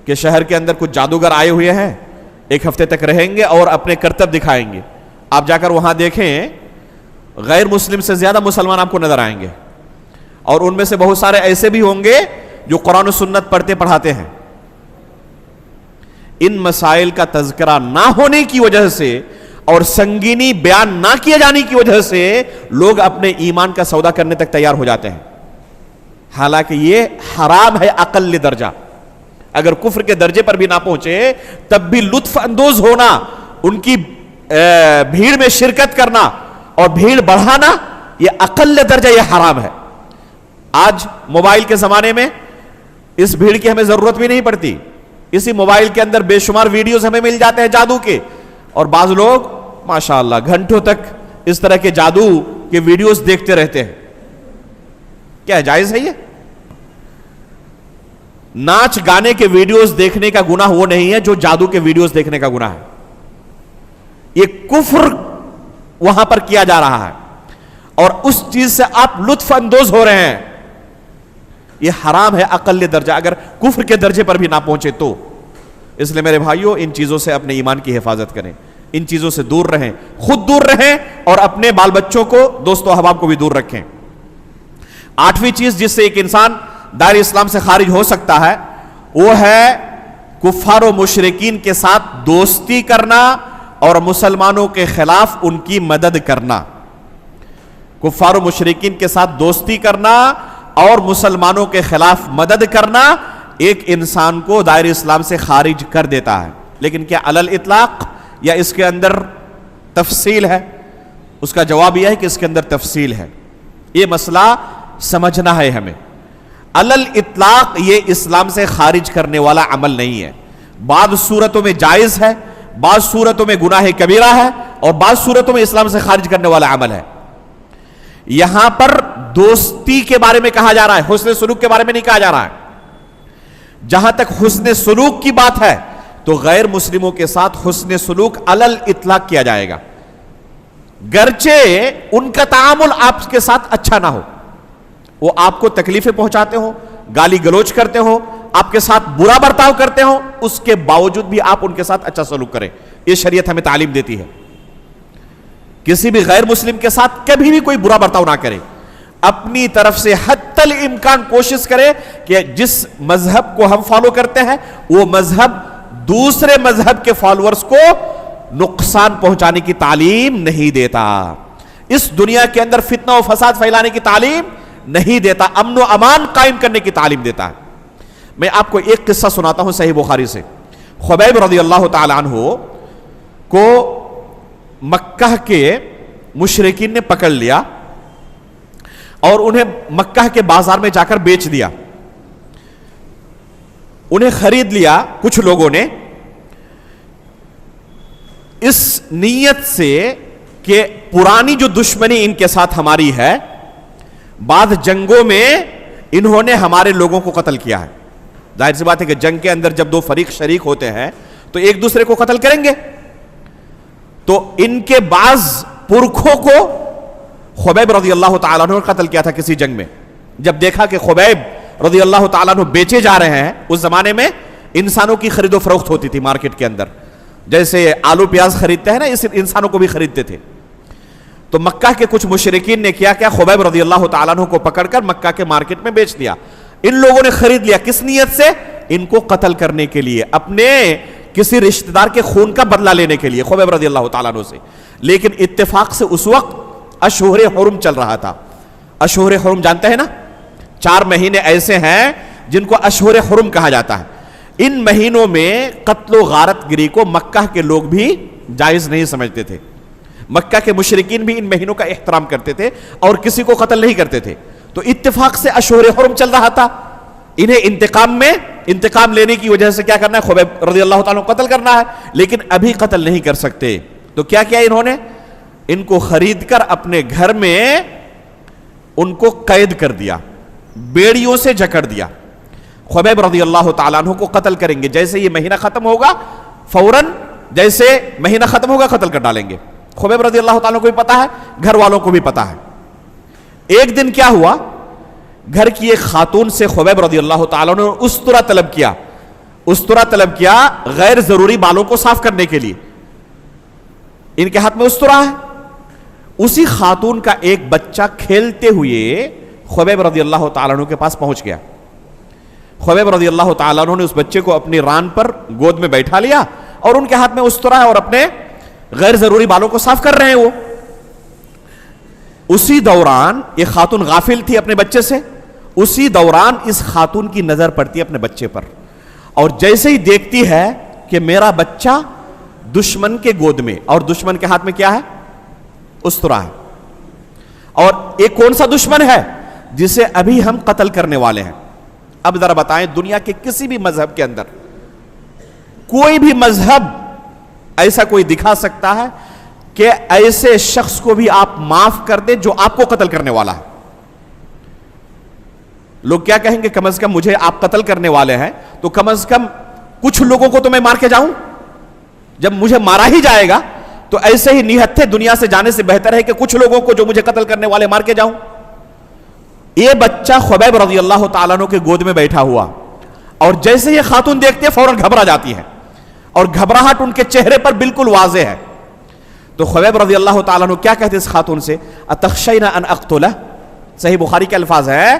کہ شہر کے اندر کچھ جادوگر آئے ہوئے ہیں, ایک ہفتے تک رہیں گے اور اپنے کرتب دکھائیں گے, آپ جا کر وہاں دیکھیں غیر مسلم سے زیادہ مسلمان آپ کو نظر آئیں گے, اور ان میں سے بہت سارے ایسے بھی ہوں گے جو قرآن و سنت پڑھتے پڑھاتے ہیں. ان مسائل کا تذکرہ نہ ہونے کی وجہ سے اور سنگینی بیان نہ کیے جانے کی وجہ سے لوگ اپنے ایمان کا سودا کرنے تک تیار ہو جاتے ہیں, حالانکہ یہ حرام ہے اقل درجہ. اگر کفر کے درجے پر بھی نہ پہنچے تب بھی لطف اندوز ہونا, ان کی بھیڑ میں شرکت کرنا اور بھیڑ بڑھانا, یہ اقل درجہ یہ حرام ہے. آج موبائل کے زمانے میں اس بھیڑ کی ہمیں ضرورت بھی نہیں پڑتی. اسی موبائل کے اندر بے شمار ویڈیوز ہمیں مل جاتے ہیں جادو کے, اور بعض لوگ ماشاءاللہ گھنٹوں تک اس طرح کے جادو کے ویڈیوز دیکھتے رہتے ہیں. کیا جائز ہے یہ؟ ناچ گانے کے ویڈیوز دیکھنے کا گناہ وہ نہیں ہے جو جادو کے ویڈیوز دیکھنے کا گناہ ہے. یہ کفر وہاں پر کیا جا رہا ہے اور اس چیز سے آپ لطف اندوز ہو رہے ہیں. یہ حرام ہے اقل درجہ, اگر کفر کے درجے پر بھی نہ پہنچے تو. اس لیے میرے بھائیوں, ان چیزوں سے اپنے ایمان کی حفاظت کریں, ان چیزوں سے دور رہیں, خود دور رہیں اور اپنے بال بچوں کو, دوست و احباب کو بھی دور رکھیں. 8ویں چیز جس سے ایک انسان دائرہ اسلام سے خارج ہو سکتا ہے وہ ہے کفار و مشرکین کے ساتھ دوستی کرنا اور مسلمانوں کے خلاف ان کی مدد کرنا. کفار و مشرکین کے ساتھ دوستی کرنا اور مسلمانوں کے خلاف مدد کرنا ایک انسان کو دائرہ اسلام سے خارج کر دیتا ہے. لیکن کیا علی الاطلاق یا اس کے اندر تفصیل ہے؟ اس کا جواب یہ ہے کہ اس کے اندر تفصیل ہے. یہ مسئلہ سمجھنا ہے ہمیں. علی الاطلاق یہ اسلام سے خارج کرنے والا عمل نہیں ہے. بعض صورتوں میں جائز ہے, بعض صورتوں میں گناہ کبیرہ ہے, اور بعض صورتوں میں اسلام سے خارج کرنے والا عمل ہے. یہاں پر دوستی کے بارے میں کہا جا رہا ہے, حسن سلوک کے بارے میں نہیں کہا جا رہا ہے. جہاں تک حسن سلوک کی بات ہے تو غیر مسلموں کے ساتھ حسن سلوک علی الاطلاق کیا جائے گا, گرچہ ان کا تعامل آپ کے ساتھ اچھا نہ ہو, وہ آپ کو تکلیفیں پہنچاتے ہو, گالی گلوچ کرتے ہو, آپ کے ساتھ برا برتاؤ کرتے ہو, اس کے باوجود بھی آپ ان کے ساتھ اچھا سلوک کریں. یہ شریعت ہمیں تعلیم دیتی ہے. کسی بھی غیر مسلم کے ساتھ کبھی بھی کوئی برا برتاؤ نہ کرے, اپنی طرف سے حتی الامکان کوشش کرے کہ جس مذہب کو ہم فالو کرتے ہیں وہ مذہب دوسرے مذہب کے فالورز کو نقصان پہنچانے کی تعلیم نہیں دیتا, اس دنیا کے اندر فتنہ و فساد پھیلانے کی تعلیم نہیں دیتا, امن و امان قائم کرنے کی تعلیم دیتا ہے. میں آپ کو ایک قصہ سناتا ہوں صحیح بخاری سے. خبیب رضی اللہ تعالی عنہ کو مکہ کے مشرکین نے پکڑ لیا اور انہیں مکہ کے بازار میں جا کر بیچ دیا. انہیں خرید لیا کچھ لوگوں نے اس نیت سے کہ پرانی جو دشمنی ان کے ساتھ ہماری ہے, بعد جنگوں میں انہوں نے ہمارے لوگوں کو قتل کیا ہے. ظاہر سی بات ہے کہ جنگ کے اندر جب دو فریق شریک ہوتے ہیں تو ایک دوسرے کو قتل کریں گے. تو ان کے بعض پرکھوں کو خبیب رضی اللہ تعالیٰ عنہ نے قتل کیا تھا کسی جنگ میں. جب دیکھا کہ خبیب رضی اللہ تعالیٰ عنہ بیچے جا رہے ہیں، اس زمانے میں انسانوں کی خرید و فروخت ہوتی تھی مارکیٹ کے اندر، جیسے آلو پیاز خریدتے ہیں نا، اس انسانوں کو بھی خریدتے تھے. تو مکہ کے کچھ مشرکین نے کیا خبیب رضی اللہ تعالیٰ عنہ کو پکڑ کر مکہ کے مارکیٹ میں بیچ دیا. ان لوگوں نے خرید لیا، کس نیت سے؟ ان کو قتل کرنے کے لیے، اپنے کسی رشتہ دار کے خون کا بدلہ لینے کے لیے خبیب رضی اللہ تعالیٰ عنہ سے. لیکن اتفاق سے اس وقت اشہر حرم چل رہا تھا. اشہر حرم جانتے ہیں نا؟ 4 مہینے ایسے ہیں جن کو اشہر حرم کہا جاتا ہے. ان مہینوں میں قتل و غارت گری کو مکہ کے لوگ بھی جائز نہیں سمجھتے تھے. مکہ کے مشرکین بھی ان مہینوں کا احترام کرتے تھے اور کسی کو قتل نہیں کرتے تھے. تو اتفاق سے اشہر حرم چل رہا تھا. انہیں انتقام لینے کی وجہ سے کیا کرنا ہے؟ خبیب رضی اللہ تعالیٰ کو قتل کرنا ہے، لیکن ابھی قتل نہیں کر سکتے. تو کیا کیا انہوں نے؟ ان کو خرید کر اپنے گھر میں ان کو قید کر دیا، بیڑیوں سے جکڑ دیا. خبیب رضی اللہ تعالیٰ عنہ کو قتل کریں گے، جیسے یہ مہینہ ختم ہوگا فوراً، جیسے مہینہ ختم ہوگا قتل کر ڈالیں گے. خبیب رضی اللہ تعالیٰ کو بھی پتا ہے، گھر والوں کو بھی پتا ہے. ایک دن کیا ہوا، گھر کی ایک خاتون سے خبیب رضی اللہ تعالیٰ نے استرا طلب کیا غیر ضروری بالوں کو صاف کرنے کے لیے. ان کے ہاتھ میں استرا ہے. اسی خاتون کا ایک بچہ کھیلتے ہوئے خبیب رضی اللہ تعالیٰ عنہ کے پاس پہنچ گیا. خبیب رضی اللہ تعالیٰ عنہ نے اس بچے کو اپنی ران پر گود میں بیٹھا لیا اور ان کے ہاتھ میں استرا ہے اور اپنے غیر ضروری بالوں کو صاف کر رہے ہیں. وہ اسی دوران یہ خاتون غافل تھی اپنے بچے سے. اسی دوران اس خاتون کی نظر پڑتی ہے اپنے بچے پر، اور جیسے ہی دیکھتی ہے کہ میرا بچہ دشمن کے گود میں، اور دشمن کے ہاتھ میں کیا ہے؟ استرا ہے. اور ایک کون سا دشمن ہے؟ جسے ابھی ہم قتل کرنے والے ہیں. اب ذرا بتائیں، دنیا کے کسی بھی مذہب کے اندر کوئی بھی مذہب ایسا کوئی دکھا سکتا ہے کہ ایسے شخص کو بھی آپ معاف کر دیں جو آپ کو قتل کرنے والا ہے؟ لوگ کیا کہیں گے؟ کم از کم مجھے آپ قتل کرنے والے ہیں تو کم از کم کچھ لوگوں کو تو میں مار کے جاؤں. جب مجھے مارا ہی جائے گا تو ایسے ہی نہتھے دنیا سے جانے سے بہتر ہے کہ کچھ لوگوں کو جو مجھے قتل کرنے والے مار کے جاؤں. یہ بچہ خبیب رضی اللہ تعالیٰ عنہ کے گود میں بیٹھا ہوا، اور جیسے یہ خاتون دیکھتے ہیں فوراً گھبرا جاتی ہے، اور گھبراہٹ ان کے چہرے پر بالکل واضح ہے. تو خبیب رضی اللہ تعالیٰ عنہ کیا کہتے اس خاتون سے؟ اتخشین ان اقتلہ. صحیح بخاری کے الفاظ ہیں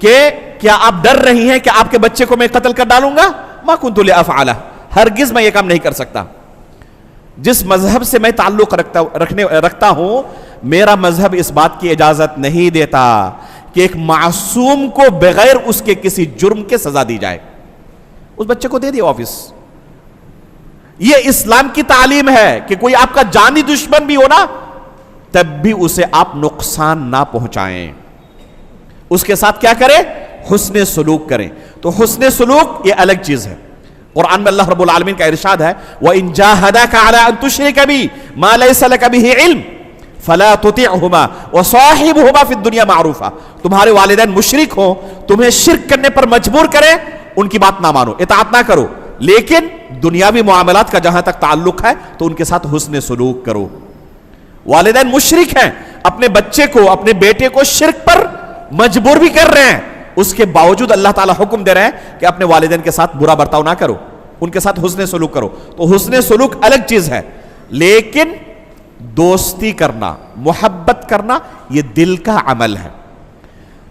کہ کیا آپ ڈر رہی ہیں کہ آپ کے بچے کو میں قتل کر ڈالوں گا؟ ما کنت لافعلہ، ہرگز میں یہ کام نہیں کر سکتا. جس مذہب سے میں تعلق رکھتا ہوں، میرا مذہب اس بات کی اجازت نہیں دیتا کہ ایک معصوم کو بغیر اس کے کسی جرم کے سزا دی جائے. اس بچے کو دے دیا واپس. یہ اسلام کی تعلیم ہے کہ کوئی آپ کا جانی دشمن بھی ہو نا، تب بھی اسے آپ نقصان نہ پہنچائیں. اس کے ساتھ کیا کریں؟ حسن سلوک کریں. تو حسن سلوک یہ الگ چیز ہے. قرآن میں اللہ رب العالمین کا ارشاد ہے وَإِن جَاهَدَاكَ عَلَىٰ أَن تُشْرِكَ بِي مَا لَيْسَ لَكَ بِهِ عِلْمٍ فَلَا تُطِعْهُمَا وَصَاحِبْهُمَا فِي الدُّنْيَا مَعْرُوفًا. تمہارے والدین مشرک ہوں، تمہیں شرک کرنے پر مجبور کریں، ان کی بات نہ مانو، اطاعت نہ کرو، لیکن دنیاوی معاملات کا جہاں تک تعلق ہے تو ان کے ساتھ حسن سلوک کرو. والدین مشرک ہیں، اپنے بچے کو، اپنے بیٹے کو شرک پر مجبور بھی کر رہے ہیں، اس کے باوجود اللہ تعالیٰ حکم دے رہے ہیں کہ اپنے والدین کے ساتھ برا برتاؤ نہ کرو، ان کے ساتھ حسن سلوک کرو. تو حسن سلوک الگ چیز ہے، لیکن دوستی کرنا، محبت کرنا یہ دل کا عمل ہے.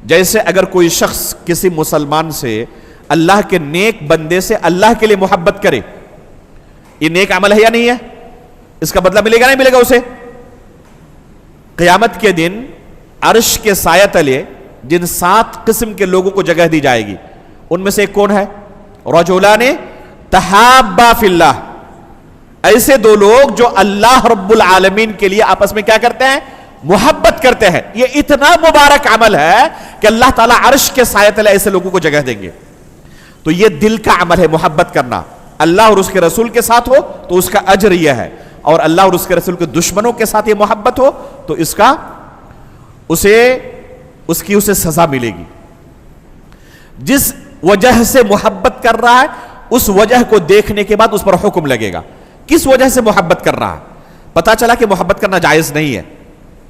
جیسے اگر کوئی شخص کسی مسلمان سے، اللہ کے نیک بندے سے اللہ کے لیے محبت کرے، یہ نیک عمل ہے یا نہیں ہے؟ اس کا بدلہ ملے گا نہیں ملے گا اسے؟ قیامت کے دن عرش کے سایہ تلے جن 7 قسم کے لوگوں کو جگہ دی جائے گی، ان میں سے ایک کون ہے؟ رجلان تحابا فی اللہ. ایسے 2 لوگ جو اللہ رب العالمین کے لیے آپس میں کیا کرتے ہیں؟ محبت کرتے ہیں. یہ اتنا مبارک عمل ہے کہ اللہ تعالیٰ عرش کے سایہ تلے ایسے لوگوں کو جگہ دیں گے. تو یہ دل کا عمل ہے، محبت کرنا. اللہ اور اس کے رسول کے ساتھ ہو تو اس کا اجر یہ ہے، اور اللہ اور اس کے رسول کے دشمنوں کے ساتھ یہ محبت ہو تو اسے سزا ملے گی. جس وجہ سے محبت کر رہا ہے اس وجہ کو دیکھنے کے بعد اس پر حکم لگے گا. کس وجہ سے محبت کر رہا ہے؟ پتہ چلا کہ محبت کرنا جائز نہیں ہے.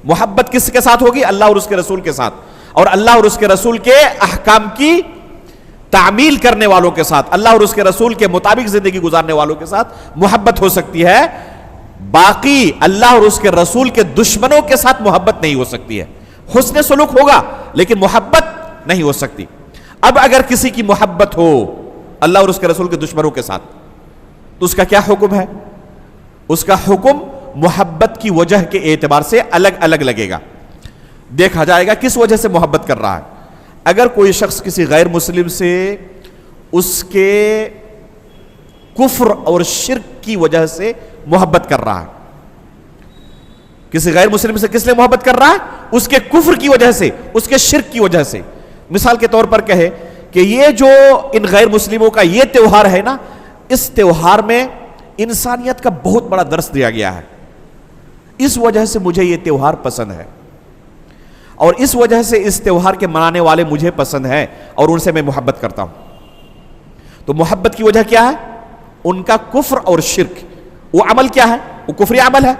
محبت کس کے ساتھ ہوگی؟ اللہ اور اس کے رسول کے ساتھ, اور اللہ اور اس کے رسول کے احکام کی تعمیل کرنے والوں کے ساتھ, اللہ اور اس کے رسول کے مطابق زندگی گزارنے والوں کے ساتھ محبت ہو سکتی ہے. باقی اللہ اور اس کے رسول کے دشمنوں کے ساتھ محبت نہیں ہو سکتی ہے. حسن سلوک ہوگا لیکن محبت نہیں ہو سکتی. اب اگر کسی کی محبت ہو اللہ اور اس کے رسول کے دشمنوں کے ساتھ تو اس کا کیا حکم ہے؟ اس کا حکم محبت کی وجہ کے اعتبار سے الگ الگ لگے گا. دیکھا جائے گا کس وجہ سے محبت کر رہا ہے. اگر کوئی شخص کسی غیر مسلم سے اس کے کفر اور شرک کی وجہ سے محبت کر رہا ہے, کسی غیر مسلم سے کس لیے محبت کر رہا ہے؟ اس کے کفر کی وجہ سے, اس کے شرک کی وجہ سے. مثال کے طور پر کہے کہ یہ جو ان غیر مسلموں کا یہ تہوار ہے نا, اس تہوار میں انسانیت کا بہت بڑا درس دیا گیا ہے, اس وجہ سے مجھے یہ تہوار پسند ہے, اور اس وجہ سے اس تہوار کے منانے والے مجھے پسند ہیں اور ان سے میں محبت کرتا ہوں. تو محبت کی وجہ کیا ہے؟ ان کا کفر اور شرک. وہ عمل کیا ہے؟ وہ کفری عمل ہے,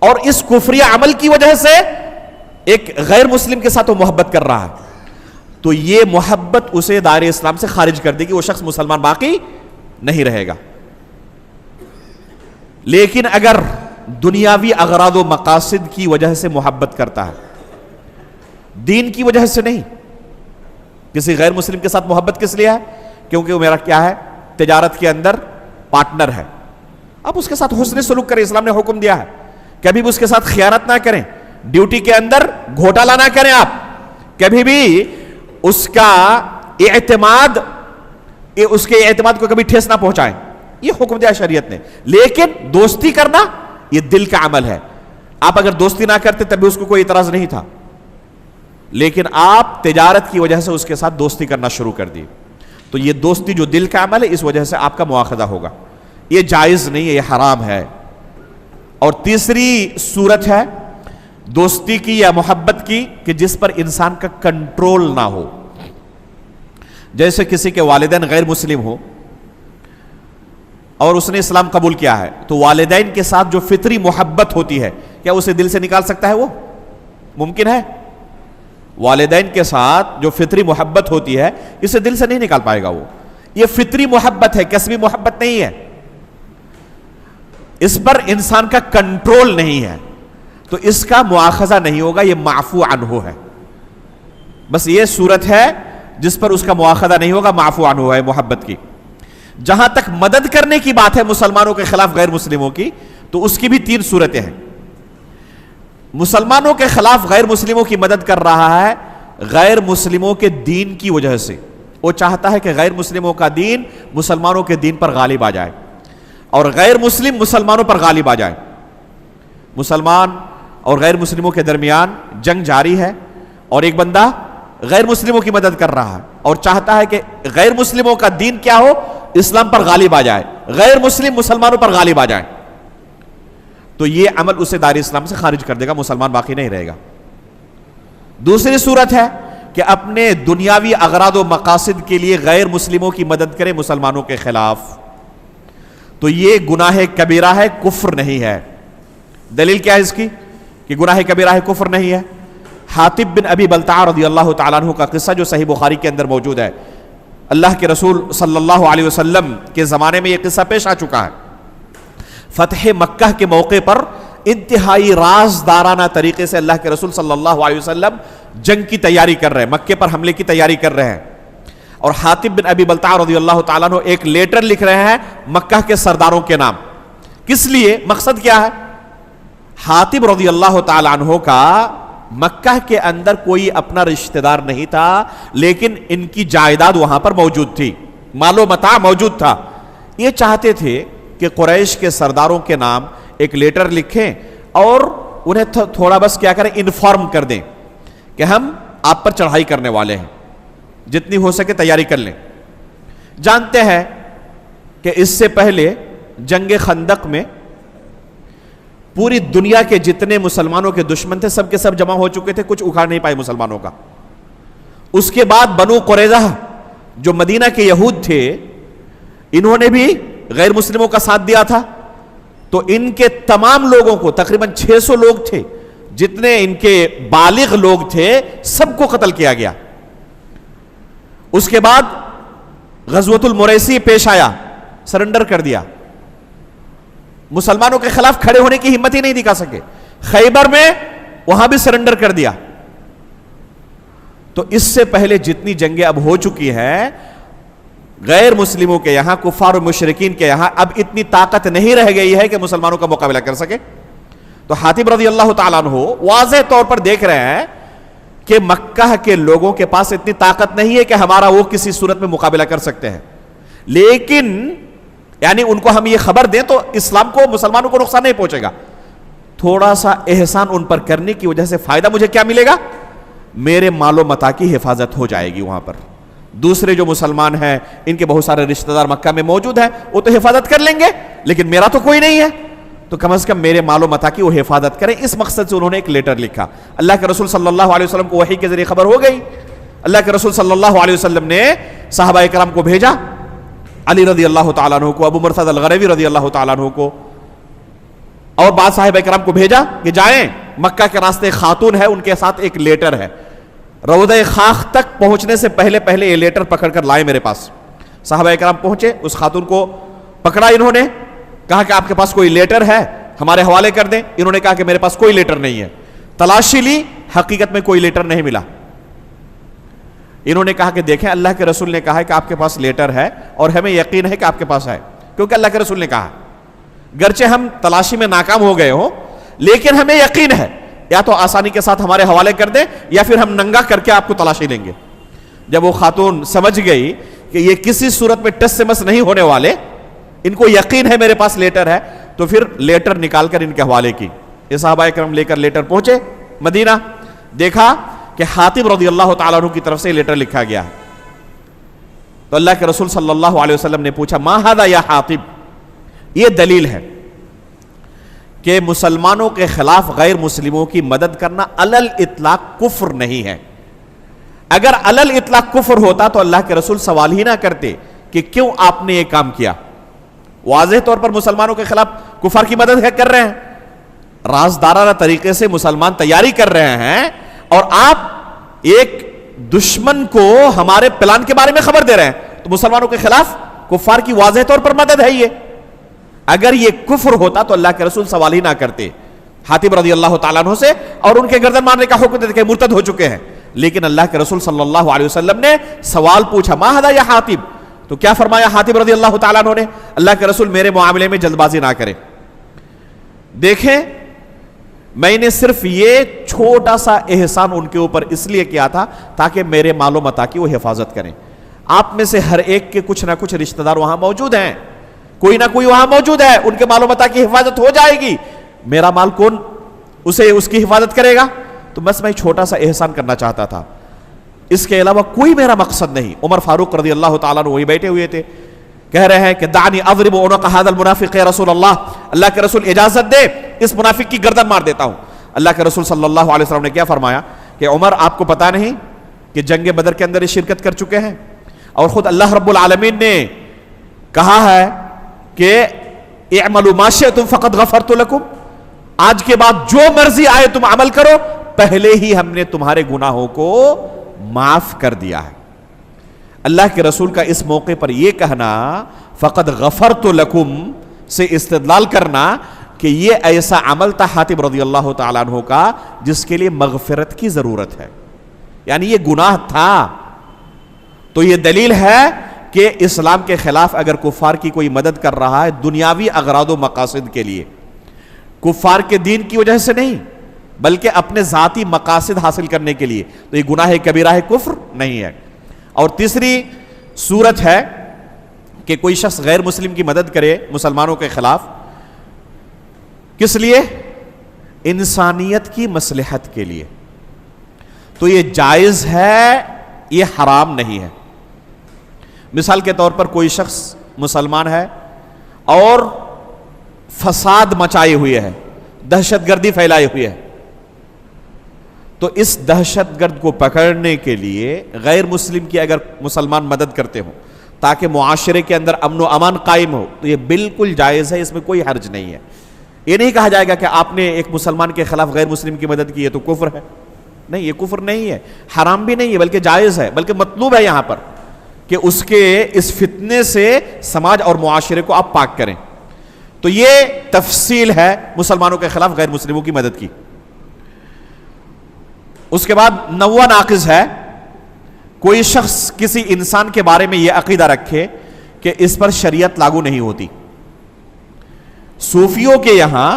اور اس کفری عمل کی وجہ سے ایک غیر مسلم کے ساتھ وہ محبت کر رہا ہے. تو یہ محبت اسے دائرے اسلام سے خارج کر دے گی, وہ شخص مسلمان باقی نہیں رہے گا. لیکن اگر دنیاوی اغراض و مقاصد کی وجہ سے محبت کرتا ہے, دین کی وجہ سے نہیں. کسی غیر مسلم کے ساتھ محبت کس لیے ہے؟ کیونکہ وہ میرا کیا ہے؟ تجارت کے اندر پارٹنر ہے. اب اس کے ساتھ حسن سلوک کریں, اسلام نے حکم دیا ہے. کبھی بھی اس کے ساتھ خیانت نہ کریں, ڈیوٹی کے اندر گھوٹالہ نہ کریں, آپ کبھی بھی اس کا اعتماد, اس کے اعتماد کو کبھی ٹھیس نہ پہنچائیں. یہ حکم دیا شریعت نے. لیکن دوستی کرنا یہ دل کا عمل ہے. آپ اگر دوستی نہ کرتے تب بھی اس کو کوئی اعتراض نہیں تھا, لیکن آپ تجارت کی وجہ سے اس کے ساتھ دوستی کرنا شروع کر دی, تو یہ دوستی جو دل کا عمل ہے اس وجہ سے آپ کا مواخذہ ہوگا. یہ جائز نہیں ہے, یہ حرام ہے. اور تیسری صورت ہے دوستی کی یا محبت کی کہ جس پر انسان کا کنٹرول نہ ہو. جیسے کسی کے والدین غیر مسلم ہو اور اس نے اسلام قبول کیا ہے, تو والدین کے ساتھ جو فطری محبت ہوتی ہے کیا اسے دل سے نکال سکتا ہے؟ وہ ممکن ہے؟ والدین کے ساتھ جو فطری محبت ہوتی ہے اسے دل سے نہیں نکال پائے گا. وہ یہ فطری محبت ہے, کسبی محبت نہیں ہے, اس پر انسان کا کنٹرول نہیں ہے, تو اس کا مواخذہ نہیں ہوگا, یہ معفو عنہ ہے. بس یہ صورت ہے جس پر اس کا مواخذہ نہیں ہوگا, معفو عنہ ہے محبت کی. جہاں تک مدد کرنے کی بات ہے مسلمانوں کے خلاف غیر مسلموں کی, تو اس کی بھی 3 صورتیں ہیں. مسلمانوں کے خلاف غیر مسلموں کی مدد کر رہا ہے غیر مسلموں کے دین کی وجہ سے. وہ چاہتا ہے کہ غیر مسلموں کا دین مسلمانوں کے دین پر غالب آ جائے, اور غیر مسلم مسلمانوں پر غالب آ جائے. مسلمان اور غیر مسلموں کے درمیان جنگ جاری ہے, اور ایک بندہ غیر مسلموں کی مدد کر رہا ہے اور چاہتا ہے کہ غیر مسلموں کا دین کیا ہو؟ اسلام پر غالب آ جائے, غیر مسلم مسلمانوں پر غالب آ جائے. تو یہ عمل اسے دائرے اسلام سے خارج کر دے گا, مسلمان باقی نہیں رہے گا. دوسری صورت ہے کہ اپنے دنیاوی اغراض و مقاصد کے لیے غیر مسلموں کی مدد کرے مسلمانوں کے خلاف, تو یہ گناہ کبیرہ ہے, کفر نہیں ہے. دلیل کیا ہے اس کی کہ گناہ کبیرہ ہے, کفر نہیں ہے؟ حاطب بن ابی بلتع رضی اللہ تعالیٰ عنہ کا قصہ جو صحیح بخاری کے اندر موجود ہے. اللہ کے رسول صلی اللہ علیہ وسلم کے زمانے میں یہ قصہ پیش آ چکا ہے. فتح مکہ کے موقع پر انتہائی رازدارانہ طریقے سے اللہ کے رسول صلی اللہ علیہ وسلم جنگ کی تیاری کر رہے ہیں, مکے پر حملے کی تیاری کر رہے ہیں. اور حاطب بن ابی بلتع رضی اللہ تعالیٰ عنہ ایک لیٹر لکھ رہے ہیں مکہ کے سرداروں کے نام. کس لیے؟ مقصد کیا ہے؟ حاطب رضی اللہ تعالیٰ عنہ کا مکہ کے اندر کوئی اپنا رشتہ دار نہیں تھا, لیکن ان کی جائیداد وہاں پر موجود تھی, مال و متاع موجود تھا. یہ چاہتے تھے کہ قریش کے سرداروں کے نام ایک لیٹر لکھیں اور انہیں تھوڑا بس کیا کریں, انفارم کر دیں کہ ہم آپ پر چڑھائی کرنے والے ہیں, جتنی ہو سکے تیاری کر لیں. جانتے ہیں کہ اس سے پہلے جنگ خندق میں پوری دنیا کے جتنے مسلمانوں کے دشمن تھے سب کے سب جمع ہو چکے تھے, کچھ اکھاڑ نہیں پائے مسلمانوں کا. اس کے بعد بنو قریظہ جو مدینہ کے یہود تھے, انہوں نے بھی غیر مسلموں کا ساتھ دیا تھا, تو ان کے تمام لوگوں کو، تقریباً 600 لوگ تھے، جتنے ان کے بالغ لوگ تھے سب کو قتل کیا گیا۔ اس کے بعد غزوۃ المریسی پیش آیا، سرنڈر کر دیا، مسلمانوں کے خلاف کھڑے ہونے کی ہمت ہی نہیں دکھا سکے۔ خیبر میں وہاں بھی سرنڈر کر دیا۔ تو اس سے پہلے جتنی جنگیں اب ہو چکی ہیں غیر مسلموں کے یہاں، کفار و مشرکین کے یہاں، اب اتنی طاقت نہیں رہ گئی ہے کہ مسلمانوں کا مقابلہ کر سکے۔ تو حاتب رضی اللہ تعالیٰ عنہ واضح طور پر دیکھ رہے ہیں کہ مکہ کے لوگوں کے پاس اتنی طاقت نہیں ہے کہ ہمارا وہ کسی صورت میں مقابلہ کر سکتے ہیں، لیکن یعنی ان کو ہم یہ خبر دیں تو اسلام کو، مسلمانوں کو نقصان نہیں پہنچے گا۔ تھوڑا سا احسان ان پر کرنے کی وجہ سے فائدہ مجھے کیا ملے گا؟ میرے مال و متاع کی حفاظت ہو جائے گی وہاں پر۔ دوسرے جو مسلمان ہیں، ان کے بہت سارے رشتہ دار مکہ میں موجود ہیں، وہ تو حفاظت کر لیں گے، لیکن میرا تو کوئی نہیں ہے، تو کم از کم میرے مال و متاع کی وہ حفاظت کریں۔ اس مقصد سے انہوں نے ایک لیٹر لکھا۔ اللہ کے رسول صلی اللہ علیہ وسلم کو وحی کے ذریعے خبر ہو گئی۔ اللہ کے رسول صلی اللہ علیہ وسلم نے صحابہ کرام کو بھیجا، علی رضی اللہ تعالیٰ عنہ کو، ابو مرثد الغروی رضی اللہ تعالیٰ عنہ کو، اور بعض صحابہ کرام کو بھیجا کہ جائیں مکہ کے راستے خاتون ہے، ان کے ساتھ ایک لیٹر ہے، روضہ خاخ تک پہنچنے سے پہلے پہلے یہ لیٹر پکڑ کر لائے میرے پاس۔ صحابہ کرام پہنچے، اس خاتون کو پکڑا انہوں نے، کہا کہ آپ کے پاس کوئی لیٹر ہے ہمارے حوالے کر دیں۔ انہوں نے کہا کہ میرے پاس کوئی لیٹر نہیں ہے۔ تلاشی لی، حقیقت میں کوئی لیٹر نہیں ملا۔ انہوں نے کہا کہ دیکھیں اللہ کے رسول نے کہا ہے کہ آپ کے پاس لیٹر ہے، اور ہمیں یقین ہے کہ آپ کے پاس ہے، کیونکہ اللہ کے رسول نے کہا، گرچہ ہم تلاشی میں ناکام ہو گئے ہوں لیکن ہمیں یقین ہے، یا تو آسانی کے ساتھ ہمارے حوالے کر دیں یا پھر ہم ننگا کر کے آپ کو تلاشی لیں گے۔ جب وہ خاتون سمجھ گئی کہ یہ کسی صورت میں ٹس سے مس نہیں ہونے والے، ان کو یقین ہے میرے پاس لیٹر ہے، تو پھر لیٹر نکال کر ان کے حوالے کی۔ یہ صحابہ کرام لے کر لیٹر پہنچے مدینہ، دیکھا کہ حاتب رضی اللہ تعالیٰ عنہ کی طرف سے لیٹر لکھا گیا۔ تو اللہ کے رسول صلی اللہ علیہ وسلم نے پوچھا، ما ھذا یا حاتب، یہ دلیل ہے کہ مسلمانوں کے خلاف غیر مسلموں کی مدد کرنا علل اطلاق کفر نہیں ہے۔ اگر علل اطلاق کفر ہوتا تو اللہ کے رسول سوال ہی نہ کرتے کہ کیوں آپ نے یہ کام کیا۔ واضح طور پر مسلمانوں کے خلاف کفار کی مدد کر رہے ہیں، رازدارانہ طریقے سے مسلمان تیاری کر رہے ہیں، اور آپ ایک دشمن کو ہمارے پلان کے بارے میں خبر دے رہے ہیں، تو مسلمانوں کے خلاف کفار کی واضح طور پر مدد ہے یہ۔ اگر یہ کفر ہوتا تو اللہ کے رسول سوال ہی نہ کرتے حاتب رضی اللہ تعالیٰ عنہ سے، اور ان کے گردن مارنے کا حکم دیتے کہ مرتد ہو چکے ہیں، لیکن اللہ کے رسول صلی اللہ علیہ وسلم نے سوال پوچھا، ما ھذا یا حاتب، تو کیا فرمایا حاتب رضی اللہ تعالیٰ عنہ نے؟ اللہ کے رسول میرے معاملے میں جلد بازی نہ کریں۔ دیکھیں، میں نے صرف یہ چھوٹا سا احسان ان کے اوپر اس لیے کیا تھا تاکہ میرے مال و متاع کی وہ حفاظت کریں۔ آپ میں سے ہر ایک کے کچھ نہ کچھ رشتہ دار وہاں موجود ہیں، کوئی نہ کوئی وہاں موجود ہے، ان کے مال و متاع کی حفاظت ہو جائے گی، میرا مال کون اس کی حفاظت کرے گا؟ تو بس میں چھوٹا سا احسان کرنا چاہتا تھا، اس کے علاوہ کوئی میرا مقصد نہیں۔ عمر فاروق رضی اللہ تعالیٰ عنہ وہی بیٹھے ہوئے تھے، کہہ رہے ہیں کہ دعنی اضرب عنق ھذا المنافق یا رسول اللہ، اللہ کے رسول اجازت دے اس منافق کی گردن مار دیتا ہوں۔ اللہ کے رسول صلی اللہ علیہ وسلم نے کیا فرمایا کہ عمر آپ کو پتا نہیں کہ جنگ بدر کے اندر یہ شرکت کر چکے ہیں، اور خود اللہ رب العالمین نے کہا ہے کہ اعملوا ما شئتم فقد غفرت لکم، آج کے بعد جو مرضی آئے تم عمل کرو، پہلے ہی ہم نے تمہارے گناہوں کو معاف کر دیا ہے۔ اللہ کے رسول کا اس موقع پر یہ کہنا، فقد غفرت لکم سے استدلال کرنا کہ یہ ایسا عمل تھا حاتب رضی اللہ تعالیٰ عنہ کا جس کے لیے مغفرت کی ضرورت ہے، یعنی یہ گناہ تھا۔ تو یہ دلیل ہے کہ اسلام کے خلاف اگر کفار کی کوئی مدد کر رہا ہے دنیاوی اغراض و مقاصد کے لیے، کفار کے دین کی وجہ سے نہیں بلکہ اپنے ذاتی مقاصد حاصل کرنے کے لیے، تو یہ گناہ کبیرہ ہے، کفر نہیں ہے۔ اور تیسری صورت ہے کہ کوئی شخص غیر مسلم کی مدد کرے مسلمانوں کے خلاف، کس لیے؟ انسانیت کی مصلحت کے لیے، تو یہ جائز ہے، یہ حرام نہیں ہے۔ مثال کے طور پر کوئی شخص مسلمان ہے اور فساد مچائے ہوئے ہے، دہشت گردی پھیلائے ہوئے ہے، تو اس دہشت گرد کو پکڑنے کے لیے غیر مسلم کی اگر مسلمان مدد کرتے ہوں تاکہ معاشرے کے اندر امن و امان قائم ہو، تو یہ بالکل جائز ہے، اس میں کوئی حرج نہیں ہے۔ یہ نہیں کہا جائے گا کہ آپ نے ایک مسلمان کے خلاف غیر مسلم کی مدد کی ہے تو کفر ہے، نہیں، یہ کفر نہیں ہے، حرام بھی نہیں ہے، بلکہ جائز ہے، بلکہ مطلوب ہے یہاں پر کہ اس کے اس فتنے سے سماج اور معاشرے کو آپ پاک کریں۔ تو یہ تفصیل ہے مسلمانوں کے خلاف غیر مسلموں کی مدد کی۔ اس کے بعد 90 ناقض ہے، کوئی شخص کسی انسان کے بارے میں یہ عقیدہ رکھے کہ اس پر شریعت لاگو نہیں ہوتی۔ صوفیوں کے یہاں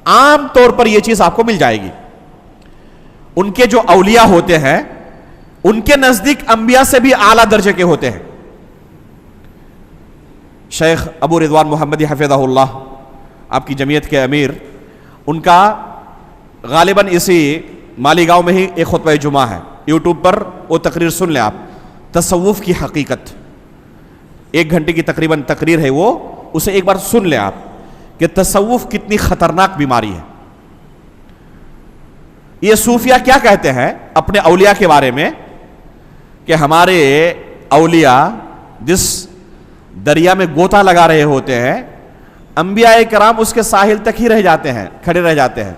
عام طور پر یہ چیز آپ کو مل جائے گی، ان کے جو اولیاء ہوتے ہیں ان کے نزدیک انبیاء سے بھی اعلیٰ درجے کے ہوتے ہیں۔ شیخ ابو رضوان محمدی حفظہ اللہ، آپ کی جمعیت کے امیر، ان کا غالباً اسی مالیگاؤں میں ہی ایک خطبہ جمعہ ہے، یوٹیوب پر وہ تقریر سن لیں آپ، تصوف کی حقیقت، 1 گھنٹے کی تقریباً تقریر ہے وہ، اسے ایک بار سن لیں آپ کہ تصوف کتنی خطرناک بیماری ہے۔ یہ صوفیہ کیا کہتے ہیں اپنے اولیاء کے بارے میں کہ ہمارے اولیاء جس دریا میں گوتا لگا رہے ہوتے ہیں، انبیاء کرام اس کے ساحل تک ہی رہ جاتے ہیں، کھڑے رہ جاتے ہیں۔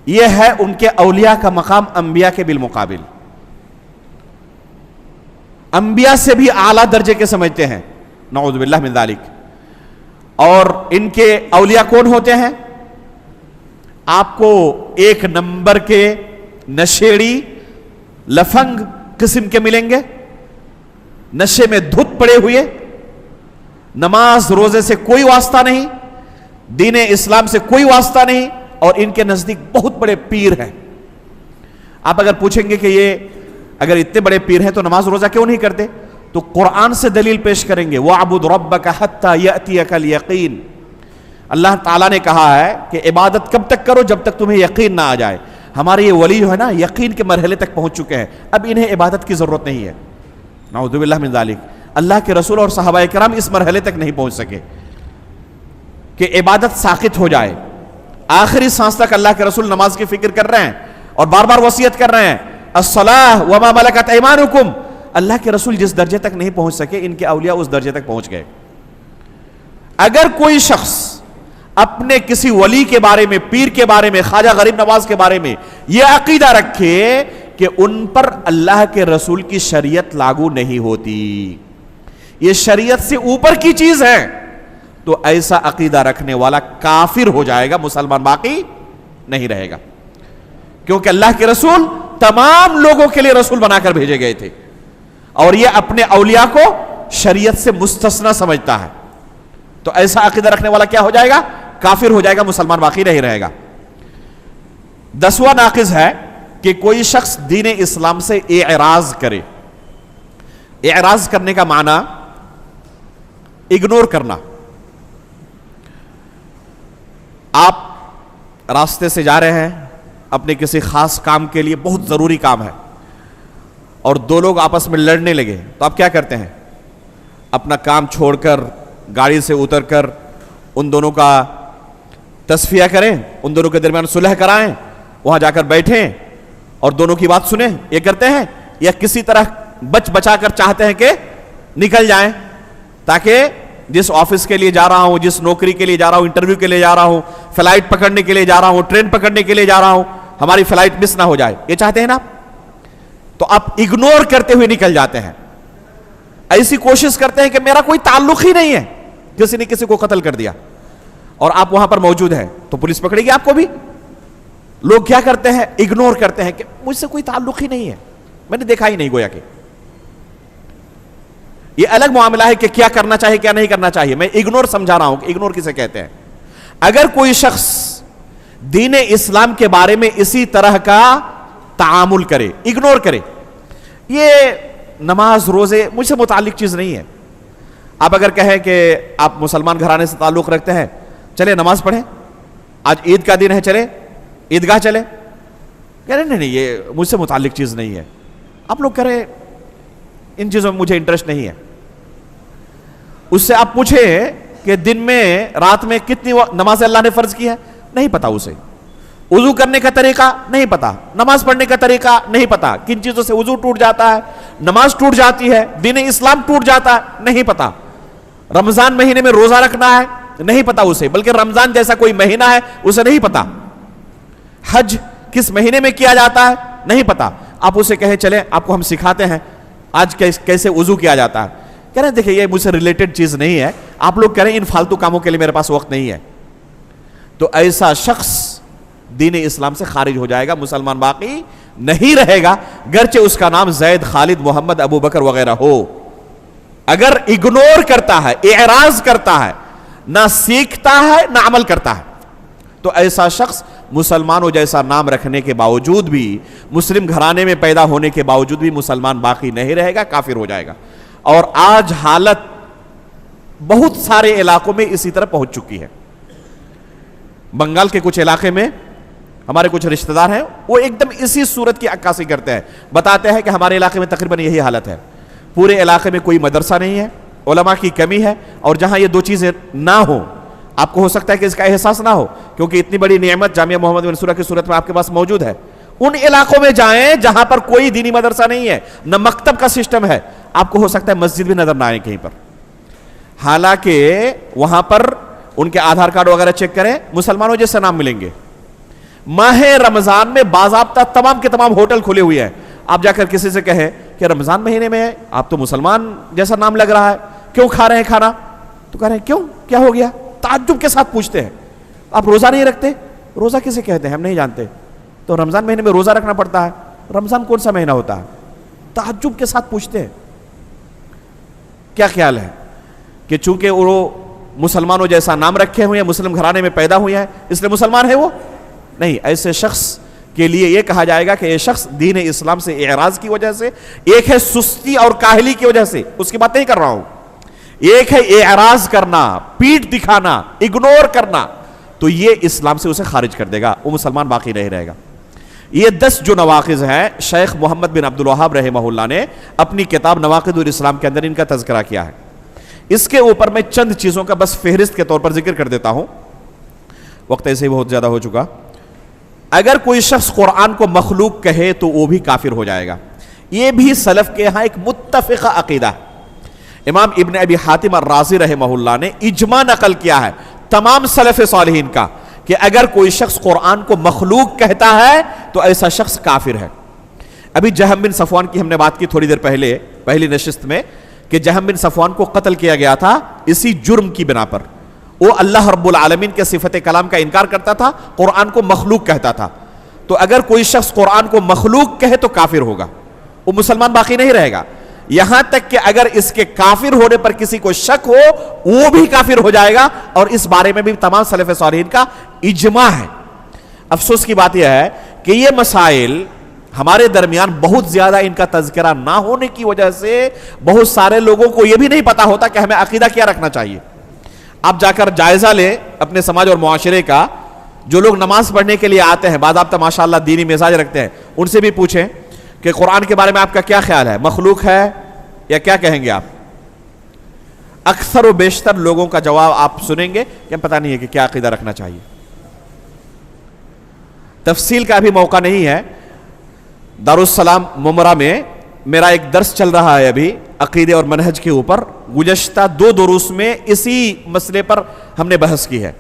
یہ ہے ان کے اولیاء کا مقام انبیاء کے بالمقابل، انبیاء سے بھی اعلیٰ درجے کے سمجھتے ہیں، نعوذ باللہ من ذالک۔ اور ان کے اولیاء کون ہوتے ہیں؟ آپ کو 1 نمبر کے نشیڑی لفنگ قسم کے ملیں گے، نشے میں دھت پڑے ہوئے، نماز روزے سے کوئی واسطہ نہیں، دین اسلام سے کوئی واسطہ نہیں، اور ان کے نزدیک بہت بڑے پیر ہیں۔ آپ اگر پوچھیں گے کہ یہ اگر اتنے بڑے پیر ہیں تو نماز روزہ کیوں نہیں کرتے، تو قرآن سے دلیل پیش کریں گے، وَاعْبُدْ رَبَّكَ حَتَّى يَأْتِيَكَ الْيَقِينُ۔ اللہ تعالیٰ نے کہا ہے کہ عبادت کب تک کرو جب تک تمہیں یقین نہ آ جائے۔ ہمارے یہ ولی جو ہے نا یقین کے مرحلے تک پہنچ چکے ہیں، اب انہیں عبادت کی ضرورت نہیں ہے، نعوذ باللہ من ذالک۔ اللہ کے رسول اور صحابہ کرام اس مرحلے تک نہیں پہنچ سکے کہ عبادت ساقط ہو جائے۔ آخری سانس تک اللہ کے رسول نماز کی فکر کر رہے ہیں اور بار بار وصیت کر رہے ہیں، الصلاۃ وما ملکت ایمانکم۔ اللہ کے رسول جس درجے تک نہیں پہنچ سکے، ان کے اولیاء اس درجے تک پہنچ گئے۔ اگر کوئی شخص اپنے کسی ولی کے بارے میں، پیر کے بارے میں، خواجہ غریب نواز کے بارے میں یہ عقیدہ رکھے کہ ان پر اللہ کے رسول کی شریعت لاگو نہیں ہوتی، یہ شریعت سے اوپر کی چیز ہے، تو ایسا عقیدہ رکھنے والا کافر ہو جائے گا، مسلمان باقی نہیں رہے گا، کیونکہ اللہ کے رسول تمام لوگوں کے لیے رسول بنا کر بھیجے گئے تھے، اور یہ اپنے اولیاء کو شریعت سے مستثنی سمجھتا ہے، تو ایسا عقیدہ رکھنے والا کیا ہو جائے گا؟ کافر ہو جائے گا، مسلمان باقی نہیں رہے گا۔ 10واں ناقض ہے کہ کوئی شخص دین اسلام سے اعراض کرے۔ اعراض کرنے کا معنی اگنور کرنا۔ آپ راستے سے جا رہے ہیں اپنے کسی خاص کام کے لیے، بہت ضروری کام ہے، اور 2 لوگ آپس میں لڑنے لگے، تو آپ کیا کرتے ہیں؟ اپنا کام چھوڑ کر گاڑی سے اتر کر ان دونوں کا تصفیہ کریں، ان دونوں کے درمیان صلح کرائیں، وہاں جا کر بیٹھیں اور دونوں کی بات سنیں۔ یہ کرتے ہیں یا کسی طرح بچا کر چاہتے ہیں کہ نکل جائیں، تاکہ جس آفس کے لیے جا رہا ہوں، جس نوکری کے لیے جا رہا ہوں، انٹرویو کے لیے جا رہا ہوں، فلائٹ پکڑنے کے لیے جا رہا ہوں، ٹرین پکڑنے کے لیے جا رہا ہوں، ہماری فلائٹ مس نہ ہو جائے، یہ چاہتے ہیں نا آپ؟ تو آپ اگنور کرتے ہوئے نکل جاتے ہیں، ایسی کوشش کرتے ہیں کہ میرا کوئی تعلق ہی نہیں ہے، کسی نے کسی کو قتل کر دیا اور آپ وہاں پر موجود ہیں، تو پولیس پکڑے گی آپ کو بھی۔ لوگ کیا کرتے ہیں؟ اگنور کرتے ہیں کہ مجھ سے کوئی تعلق ہی نہیں ہے، میں نے دیکھا ہی نہیں، گویا کہ یہ الگ معاملہ ہے کہ کیا کرنا چاہیے کیا نہیں کرنا چاہیے، میں اگنور سمجھا رہا ہوں کہ اگنور کسے کہتے ہیں۔ اگر کوئی شخص دین اسلام کے بارے میں اسی طرح کا تعامل کرے، اگنور کرے، یہ نماز روزے مجھ سے متعلق چیز نہیں ہے۔ آپ اگر کہیں کہ آپ مسلمان گھرانے سے تعلق رکھتے ہیں، چلے نماز پڑھیں، آج عید کا دن ہے، چلے عیدگاہ چلے، کہہ رہے نہیں یہ مجھ سے متعلق چیز نہیں ہے۔ آپ لوگ کہہ رہے ان چیزوں میں مجھے انٹرسٹ نہیں ہے۔ اس سے آپ پوچھیں کہ دن میں رات میں کتنی نماز اللہ نے فرض کی ہے، نہیں پتا اسے، وضو کرنے کا طریقہ نہیں پتا، نماز پڑھنے کا طریقہ نہیں پتا، کن چیزوں سے وضو ٹوٹ جاتا ہے، نماز ٹوٹ جاتی ہے، دین اسلام ٹوٹ جاتا ہے، نہیں پتا۔ رمضان مہینے میں روزہ رکھنا ہے، نہیں پتا اسے، بلکہ رمضان جیسا کوئی مہینہ ہے اسے نہیں پتا۔ حج کس مہینے میں کیا جاتا ہے نہیں پتا، آپ اسے کہیں چلیں آپ کو ہم سکھاتے ہیں آج کیسے وضو کیا جاتا ہے، کہہ رہے ہیں دیکھیں یہ مجھ سے ریلیٹڈ چیز نہیں ہے، آپ لوگ کہہ رہے ہیں ان فالتو کاموں کے لیے میرے پاس وقت نہیں ہے، تو ایسا شخص دین اسلام سے خارج ہو جائے گا، مسلمان باقی نہیں رہے گا، گرچہ اس کا نام زید، خالد، محمد، ابو بکر وغیرہ ہو۔ اگر اگنور کرتا ہے، اعراض کرتا ہے، نہ سیکھتا ہے نہ عمل کرتا ہے، تو ایسا شخص مسلمانوں جیسا نام رکھنے کے باوجود بھی، مسلم گھرانے میں پیدا ہونے کے باوجود بھی مسلمان باقی نہیں رہے گا، کافر ہو جائے گا۔ اور آج حالت بہت سارے علاقوں میں اسی طرح پہنچ چکی ہے۔ بنگال کے کچھ علاقے میں ہمارے کچھ رشتہ دار ہیں، وہ ایک دم اسی صورت کی عکاسی کرتے ہیں، بتاتے ہیں کہ ہمارے علاقے میں تقریباً یہی حالت ہے، پورے علاقے میں کوئی مدرسہ نہیں ہے، علماء کی کمی ہے، اور جہاں یہ دو چیزیں نہ ہوں، آپ کو ہو سکتا ہے کہ اس کا احساس نہ ہو، کیونکہ اتنی بڑی نعمت جامعہ محمد منصورہ کی صورت میں آپ کے پاس موجود ہے، ان علاقوں میں جائیں جہاں پر کوئی دینی مدرسہ نہیں ہے، نہ مکتب کا سسٹم ہے، آپ کو ہو سکتا ہے مسجد بھی نظر نہ آئے کہیں پر، حالانکہ وہاں پر ان کے آدھار کارڈ وغیرہ چیک کریں، مسلمانوں جیسے نام ملیں گے۔ ماہ رمضان میں باضابطہ تمام کے تمام ہوٹل کھلے ہوئے ہیں، آپ جا کر کسی سے کہیں کہ رمضان مہینے میں آپ تو مسلمان جیسا نام لگ رہا ہے، کیوں کھا رہے ہیں کھانا؟ تو کہہ رہے ہیں کیوں، کیا ہو گیا؟ تعجب کے ساتھ پوچھتے ہیں، آپ روزہ نہیں رکھتے؟ روزہ کسے کہتے ہیں ہم نہیں جانتے، تو رمضان مہینے میں روزہ رکھنا پڑتا ہے، رمضان کون سا مہینہ ہوتا ہے؟ تعجب کے ساتھ پوچھتے ہیں۔ کیا خیال ہے کہ چونکہ وہ مسلمانوں جیسا نام رکھے ہوئے ہیں، مسلم گھرانے میں پیدا ہوئے ہیں، اس لیے مسلمان ہے وہ؟ نہیں، ایسے شخص کے لیے یہ کہا جائے گا کہ یہ شخص دین اسلام سے اعراض کی وجہ سے، ایک ہے سستی اور کاہلی کی وجہ سے، اس کی بات نہیں کر رہا ہوں، ایک ہے اعراض کرنا، پیٹ دکھانا، اگنور کرنا، تو یہ اسلام سے اسے خارج کر دے گا، وہ مسلمان باقی نہیں رہے گا۔ یہ 10 جو نواقض ہیں، شیخ محمد بن عبد الوہاب رحمہ اللہ نے اپنی کتاب نواقض الاسلام کے اندر ان کا تذکرہ کیا ہے۔ اس کے اوپر میں چند چیزوں کا بس فہرست کے طور پر ذکر کر دیتا ہوں، وقت ایسے ہی بہت زیادہ ہو چکا۔ اگر کوئی شخص قرآن کو مخلوق کہے تو وہ بھی کافر ہو جائے گا، یہ بھی سلف کے ہاں ایک متفقہ عقیدہ ہے۔ امام ابن ابی حاتم الرازی رحمہ اللہ نے اجماع نقل کیا ہے تمام سلف صالحین کا کہ اگر کوئی شخص قرآن کو مخلوق کہتا ہے تو ایسا شخص کافر ہے۔ ابھی جہم بن صفوان کی ہم نے بات کی تھوڑی دیر پہلے پہلی نشست میں کہ جہم بن صفوان کو قتل کیا گیا تھا اسی جرم کی بنا پر، وہ اللہ رب العالمین کے صفت کلام کا انکار کرتا تھا، قرآن کو مخلوق کہتا تھا۔ تو اگر کوئی شخص قرآن کو مخلوق کہے تو کافر ہوگا، وہ مسلمان باقی نہیں رہے گا، یہاں تک کہ اگر اس کے کافر ہونے پر کسی کو شک ہو وہ بھی کافر ہو جائے گا، اور اس بارے میں بھی تمام سلف صالحین کا اجماع ہے۔ افسوس کی بات یہ ہے کہ یہ مسائل ہمارے درمیان بہت زیادہ ان کا تذکرہ نہ ہونے کی وجہ سے بہت سارے لوگوں کو یہ بھی نہیں پتا ہوتا کہ ہمیں عقیدہ کیا رکھنا چاہیے۔ آپ جا کر جائزہ لیں اپنے سماج اور معاشرے کا، جو لوگ نماز پڑھنے کے لیے آتے ہیں باضابطہ ماشاءاللہ دینی مزاج رکھتے ہیں، ان سے بھی پوچھیں کہ قرآن کے بارے میں آپ کا کیا خیال ہے، مخلوق ہے یا کیا کہیں گے آپ؟ اکثر و بیشتر لوگوں کا جواب آپ سنیں گے کہ ہم پتہ نہیں ہے کہ کیا عقیدہ رکھنا چاہیے۔ تفصیل کا بھی موقع نہیں ہے، دارالسلام ممرہ میں میرا ایک درس چل رہا ہے ابھی عقیدے اور منہج کے اوپر، گزشتہ 2 دروس میں اسی مسئلے پر ہم نے بحث کی ہے،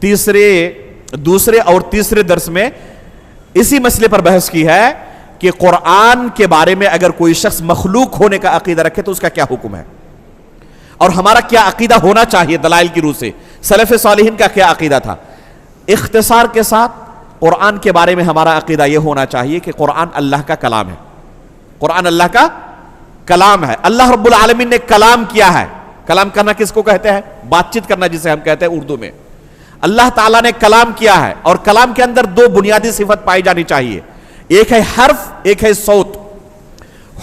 دوسرے اور تیسرے درس میں اسی مسئلے پر بحث کی ہے کہ قرآن کے بارے میں اگر کوئی شخص مخلوق ہونے کا عقیدہ رکھے تو اس کا کیا حکم ہے، اور ہمارا کیا عقیدہ ہونا چاہیے دلائل کی روح سے، سلف صالحین کا کیا عقیدہ تھا۔ اختصار کے ساتھ قرآن کے بارے میں ہمارا عقیدہ یہ ہونا چاہیے کہ قرآن اللہ کا کلام ہے، قرآن اللہ کا کلام ہے، اللہ رب العالمین نے کلام کیا ہے۔ کلام کرنا کس کو کہتے ہیں؟ بات چیت کرنا، جسے ہم کہتے ہیں اردو میں۔ اللہ تعالیٰ نے کلام کیا ہے، اور کلام کے اندر 2 بنیادی صفت پائی جانی چاہیے، ایک ہے حرف، ایک ہے صوت،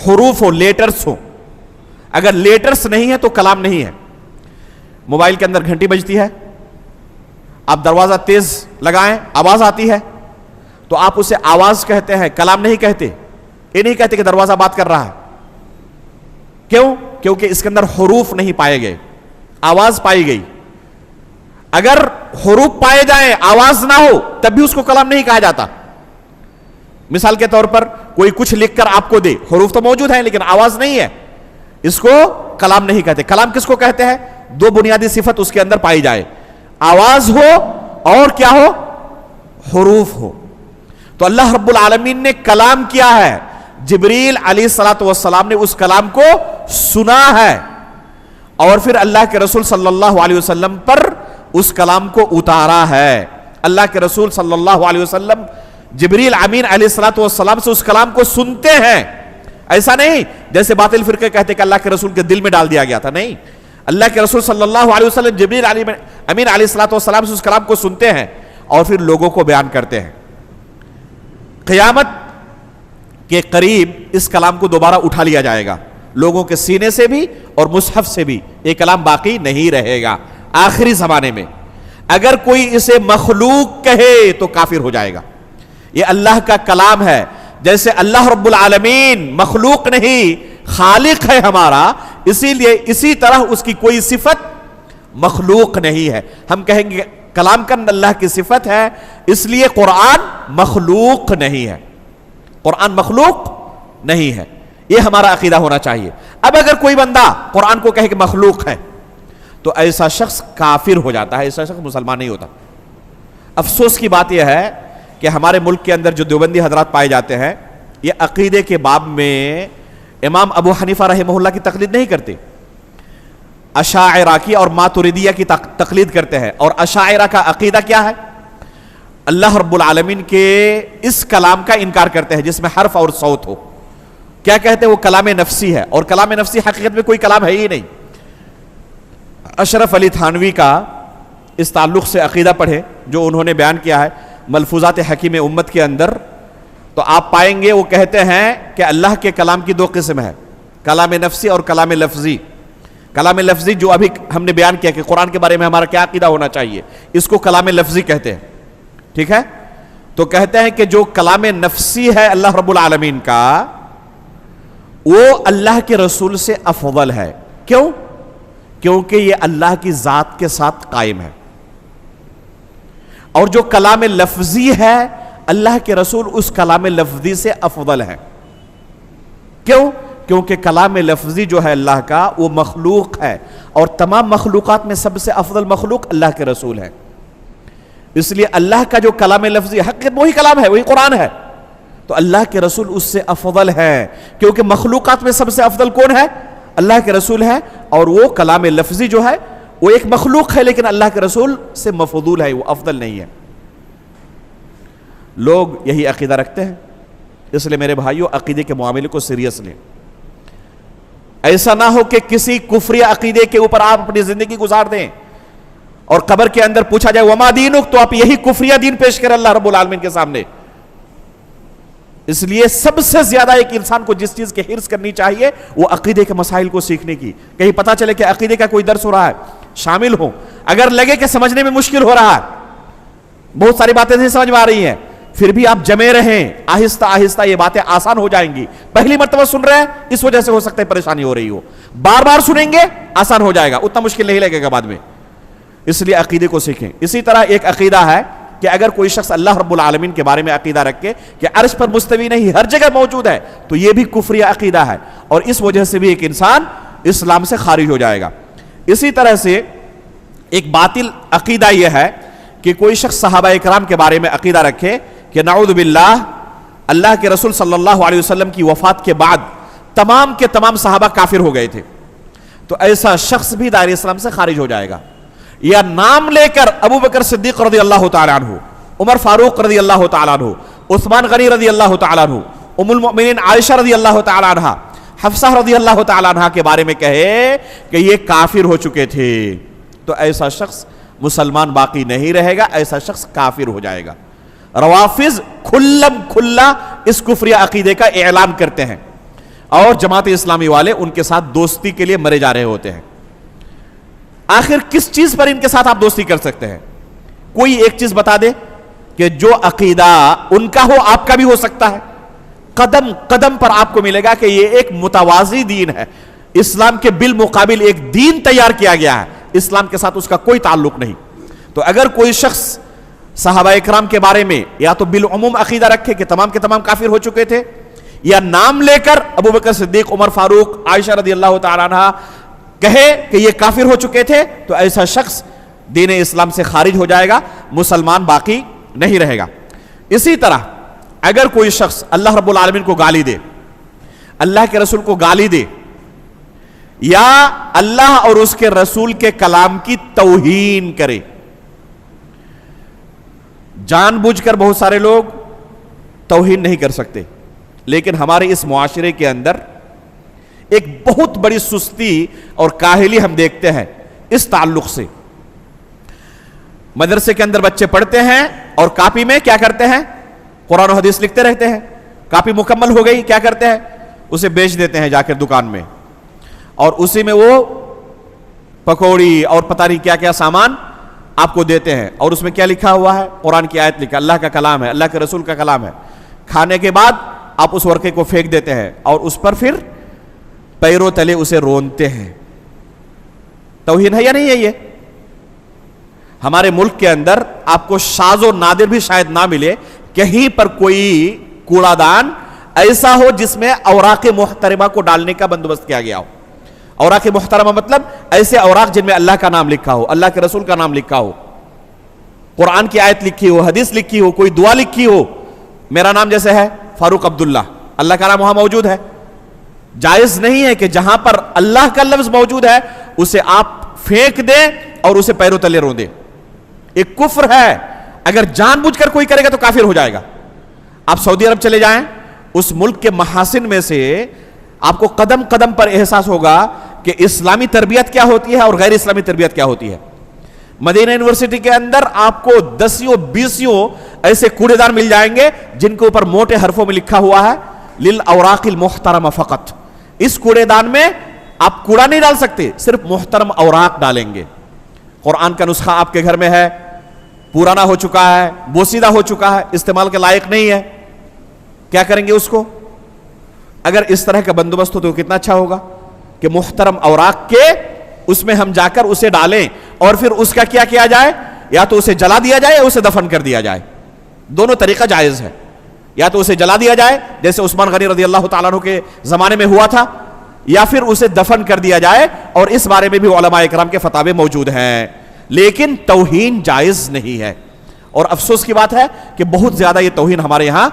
حروف ہو، لیٹرز ہو۔ اگر لیٹرز نہیں ہے تو کلام نہیں ہے۔ موبائل کے اندر گھنٹی بجتی ہے، آپ دروازہ تیز لگائیں آواز آتی ہے تو آپ اسے آواز کہتے ہیں، کلام نہیں کہتے۔ یہ نہیں کہتے کہ دروازہ بات کر رہا ہے، کیوں؟ کیونکہ اس کے اندر حروف نہیں پائے گئے، آواز پائی گئی۔ اگر حروف پائے جائیں آواز نہ ہو تب بھی اس کو کلام نہیں کہا جاتا. مثال کے طور پر کوئی کچھ لکھ کر آپ کو دے, حروف تو موجود ہیں لیکن آواز نہیں ہے, اس کو کلام نہیں کہتے. کلام کس کو کہتے ہیں؟ دو بنیادی صفت اس کے اندر پائی جائے, آواز ہو اور کیا ہو؟ حروف ہو. تو اللہ رب العالمین نے کلام کیا ہے, جبریل علیہ الصلوۃ والسلام نے اس کلام کو سنا ہے اور پھر اللہ کے رسول صلی اللہ علیہ وسلم پر اس کلام کو اتارا ہے. اللہ کے رسول صلی اللہ علیہ وسلم جبریل امین علیہ الصلوۃ والسلام سے اس کلام کو سنتے ہیں. ایسا نہیں جیسے باطل فرقے کہتے کہ اللہ کے رسول کے دل میں ڈال دیا گیا تھا, نہیں. اللہ کے رسول صلی اللہ علیہ وسلم جبریل امین علیہ الصلوۃ والسلام سے اس کلام کو سنتے ہیں اور پھر لوگوں کو بیان کرتے ہیں. قیامت کے قریب اس کلام کو دوبارہ اٹھا لیا جائے گا, لوگوں کے سینے سے بھی اور مصحف سے بھی. یہ کلام باقی نہیں رہے گا آخری زمانے میں. اگر کوئی اسے مخلوق کہے تو کافر ہو جائے گا. یہ اللہ کا کلام ہے. جیسے اللہ رب العالمین مخلوق نہیں خالق ہے ہمارا, اسی لیے اسی طرح اس کی کوئی صفت مخلوق نہیں ہے. ہم کہیں گے کلام کا اللہ کی صفت ہے, اس لیے قرآن مخلوق نہیں ہے. قرآن مخلوق نہیں ہے, یہ ہمارا عقیدہ ہونا چاہیے. اب اگر کوئی بندہ قرآن کو کہے کہ مخلوق ہے تو ایسا شخص کافر ہو جاتا ہے, ایسا شخص مسلمان نہیں ہوتا. افسوس کی بات یہ ہے کہ ہمارے ملک کے اندر جو دیوبندی حضرات پائے جاتے ہیں یہ عقیدے کے باب میں امام ابو حنیفہ رحمہ اللہ کی تقلید نہیں کرتے, اشاعرہ کی اور ماتریدیہ کی تقلید کرتے ہیں. اور اشاعرہ کا عقیدہ کیا ہے؟ اللہ رب العالمین کے اس کلام کا انکار کرتے ہیں جس میں حرف اور صوت ہو. کیا کہتے ہیں؟ وہ کلام نفسی ہے, اور کلام نفسی حقیقت میں کوئی کلام ہے ہی نہیں. اشرف علی تھانوی کا اس تعلق سے عقیدہ پڑھے جو انہوں نے بیان کیا ہے ملفوظات حکیم امت کے اندر, تو آپ پائیں گے وہ کہتے ہیں کہ اللہ کے کلام کی دو قسم ہے, کلام نفسی اور کلام لفظی. کلام لفظی جو ابھی ہم نے بیان کیا کہ قرآن کے بارے میں ہمارا کیا عقیدہ ہونا چاہیے, اس کو کلام لفظی کہتے ہیں. ٹھیک ہے, تو کہتے ہیں کہ جو کلام نفسی ہے اللہ رب العالمین کا وہ اللہ کے رسول سے افضل ہے. کیوں؟ کیونکہ یہ اللہ کی ذات کے ساتھ قائم ہے. اور جو کلام لفظی ہے اللہ کے رسول اس کلام لفظی سے افضل ہے. کیوں؟ کیونکہ کلام لفظی جو ہے اللہ کا وہ مخلوق ہے, اور تمام مخلوقات میں سب سے افضل مخلوق اللہ کے رسول ہے. اس لیے اللہ کا جو کلام لفظی حقیقت وہی کلام ہے, وہی قرآن ہے, تو اللہ کے رسول اس سے افضل ہے. کیونکہ مخلوقات میں سب سے افضل کون ہے؟ اللہ کے رسول ہے, اور وہ کلام لفظی جو ہے وہ ایک مخلوق ہے لیکن اللہ کے رسول سے مفضول ہے, وہ افضل نہیں ہے. لوگ یہی عقیدہ رکھتے ہیں. اس لیے میرے بھائیوں عقیدے کے معاملے کو سیریس لیں. ایسا نہ ہو کہ کسی کفری عقیدے کے اوپر آپ اپنی زندگی گزار دیں اور قبر کے اندر پوچھا جائے وما دینک, تو آپ یہی کفریہ دین پیش کریں اللہ رب العالمین کے سامنے. اس لیے سب سے زیادہ ایک انسان کو جس چیز کی حرص کرنی چاہیے وہ عقیدے کے مسائل کو سیکھنے کی. کہیں پتہ چلے کہ عقیدے کا کوئی درس ہو رہا ہے, شامل ہو. اگر لگے کہ سمجھنے میں مشکل ہو رہا ہے, بہت ساری باتیں نہیں سمجھ میں آ رہی ہیں, پھر بھی آپ جمے رہیں, آہستہ آہستہ یہ باتیں آسان ہو جائیں گی. پہلی مرتبہ سن رہے ہیں اس وجہ سے ہو سکتا ہے پریشانی ہو رہی ہو, بار بار سنیں گے آسان ہو جائے گا, اتنا مشکل نہیں لگے گا بعد میں. اس لیے عقیدے کو سیکھیں. اسی طرح ایک عقیدہ ہے کہ اگر کوئی شخص اللہ رب العالمین کے بارے میں عقیدہ رکھے کہ عرش پر مستوی نہیں ہر جگہ موجود ہے, تو یہ بھی کفری عقیدہ ہے, اور اس وجہ سے بھی ایک انسان اسلام سے خارج ہو جائے گا. اسی طرح سے ایک باطل عقیدہ یہ ہے کہ کوئی شخص صحابہ اکرام کے بارے میں عقیدہ رکھے کہ نعوذ باللہ اللہ کے رسول صلی اللہ علیہ وسلم کی وفات کے بعد تمام کے تمام صحابہ کافر ہو گئے تھے, تو ایسا شخص بھی دائرہ اسلام سے خارج ہو جائے گا. یا نام لے کر ابو بکر صدیق رضی اللہ تعالیٰ عنہ, عمر فاروق رضی اللہ تعالیٰ عنہ, عثمان غنی رضی اللہ تعالیٰ عنہ, ام المؤمنین عائشہ رضی اللہ تعالیٰ عنہ, حفصہ رضی اللہ تعالیٰ عنہ کے بارے میں کہے کہ یہ کافر ہو چکے تھے, تو ایسا شخص مسلمان باقی نہیں رہے گا, ایسا شخص کافر ہو جائے گا. روافظ کھلم کھلا اس کفری عقیدے کا اعلان کرتے ہیں, اور جماعت اسلامی والے ان کے ساتھ دوستی کے لیے مرے جا رہے ہوتے ہیں. آخر کس چیز پر ان کے ساتھ آپ دوستی کر سکتے ہیں؟ کوئی ایک چیز بتا دے کہ جو عقیدہ ان کا ہو آپ کا بھی ہو سکتا ہے. قدم قدم پر آپ کو ملے گا کہ یہ ایک متوازی دین ہے, اسلام کے بالمقابل ایک دین تیار کیا گیا ہے, اسلام کے ساتھ اس کا کوئی تعلق نہیں. تو اگر کوئی شخص صحابہ اکرام کے بارے میں یا تو بالعموم عقیدہ رکھے کہ تمام کے تمام کافر ہو چکے تھے، یا نام لے کر ابو بکر صدیق، عمر فاروق، عائشہ رضی اللہ تعالیٰ عنہ کہے کہ یہ کافر ہو چکے تھے، تو ایسا شخص دین اسلام سے خارج ہو جائے گا، مسلمان باقی نہیں رہے گا۔ اسی طرح اگر کوئی شخص اللہ رب العالمین کو گالی دے، اللہ کے رسول کو گالی دے، یا اللہ اور اس کے رسول کے کلام کی توہین کرے، جان بوجھ کر بہت سارے لوگ توہین نہیں کر سکتے، لیکن ہمارے اس معاشرے کے اندر ایک بہت بڑی سستی اور کاہلی ہم دیکھتے ہیں اس تعلق سے۔ مدرسے کے اندر بچے پڑھتے ہیں اور کاپی میں کیا کرتے ہیں؟ قرآن و حدیث لکھتے رہتے ہیں، کاپی مکمل ہو گئی، کیا کرتے ہیں؟ اسے بیچ دیتے ہیں جا کر دکان میں، اور اسی میں وہ پکوڑی اور پتہ نہیں کیا کیا سامان آپ کو دیتے ہیں، اور اس میں کیا لکھا ہوا ہے؟ قرآن کی آیت لکھا، اللہ کا کلام ہے، اللہ کے رسول کا کلام ہے۔ کھانے کے بعد آپ اس ورقے کو پھینک دیتے ہیں اور اس پر پھر پیروں تلے اسے رونتے ہیں۔ توہین ہے یا نہیں ہے یہ؟ ہمارے ملک کے اندر آپ کو شاذ و نادر بھی شاید نہ ملے کہیں پر کوئی کوڑا دان ایسا ہو جس میں اوراق محترمہ کو ڈالنے کا بندوبست کیا گیا ہو۔ اوراق محترمہ مطلب ایسے اوراق جن میں اللہ کا نام لکھا ہو، اللہ کے رسول کا نام لکھا ہو، قرآن کی آیت لکھی ہو، حدیث لکھی ہو، کوئی دعا لکھی ہو۔ میرا نام جیسے ہے فاروق عبداللہ، اللہ کا نام وہاں موجود ہے۔ جائز نہیں ہے کہ جہاں پر اللہ کا لفظ موجود ہے اسے آپ پھینک دیں اور اسے پیروں تلے رو دیں۔ ایک کفر ہے، اگر جان بوجھ کر کوئی کرے گا تو کافر ہو جائے گا۔ آپ سعودی عرب چلے جائیں، اس ملک کے محاسن میں سے آپ کو قدم قدم پر احساس ہوگا کہ اسلامی تربیت کیا ہوتی ہے اور غیر اسلامی تربیت کیا ہوتی ہے۔ مدینہ یونیورسٹی کے اندر آپ کو 10 ایسے کوڑے دان مل جائیں گے جن کے اوپر موٹے حرفوں میں لکھا ہوا ہے للأوراق المحترمہ فقط۔ اس کوڑے دان میں آپ کوڑا نہیں ڈال سکتے، صرف محترم اوراق ڈالیں گے۔ قرآن کا نسخہ آپ کے گھر میں ہے، پرانا ہو چکا ہے، بوسیدہ ہو چکا ہے، استعمال کے لائق نہیں ہے، کیا کریں گے اس کو؟ اگر اس طرح کا بندوبست ہو تو کتنا اچھا ہوگا کہ محترم اوراق کے اس میں ہم جا کر اسے ڈالیں اور پھر اس کا کیا کیا جائے؟ یا تو اسے جلا دیا جائے یا اسے دفن کر دیا جائے۔ دونوں طریقہ جائز ہے، یا تو اسے جلا دیا جائے جیسے عثمان غنی رضی اللہ تعالیٰ عنہ کے زمانے میں ہوا تھا، یا پھر اسے دفن کر دیا جائے، اور اس بارے میں بھی علماء اکرام کے فتاوے موجود ہیں۔ لیکن توہین جائز نہیں ہے، اور افسوس کی بات ہے کہ بہت زیادہ یہ توہین ہمارے یہاں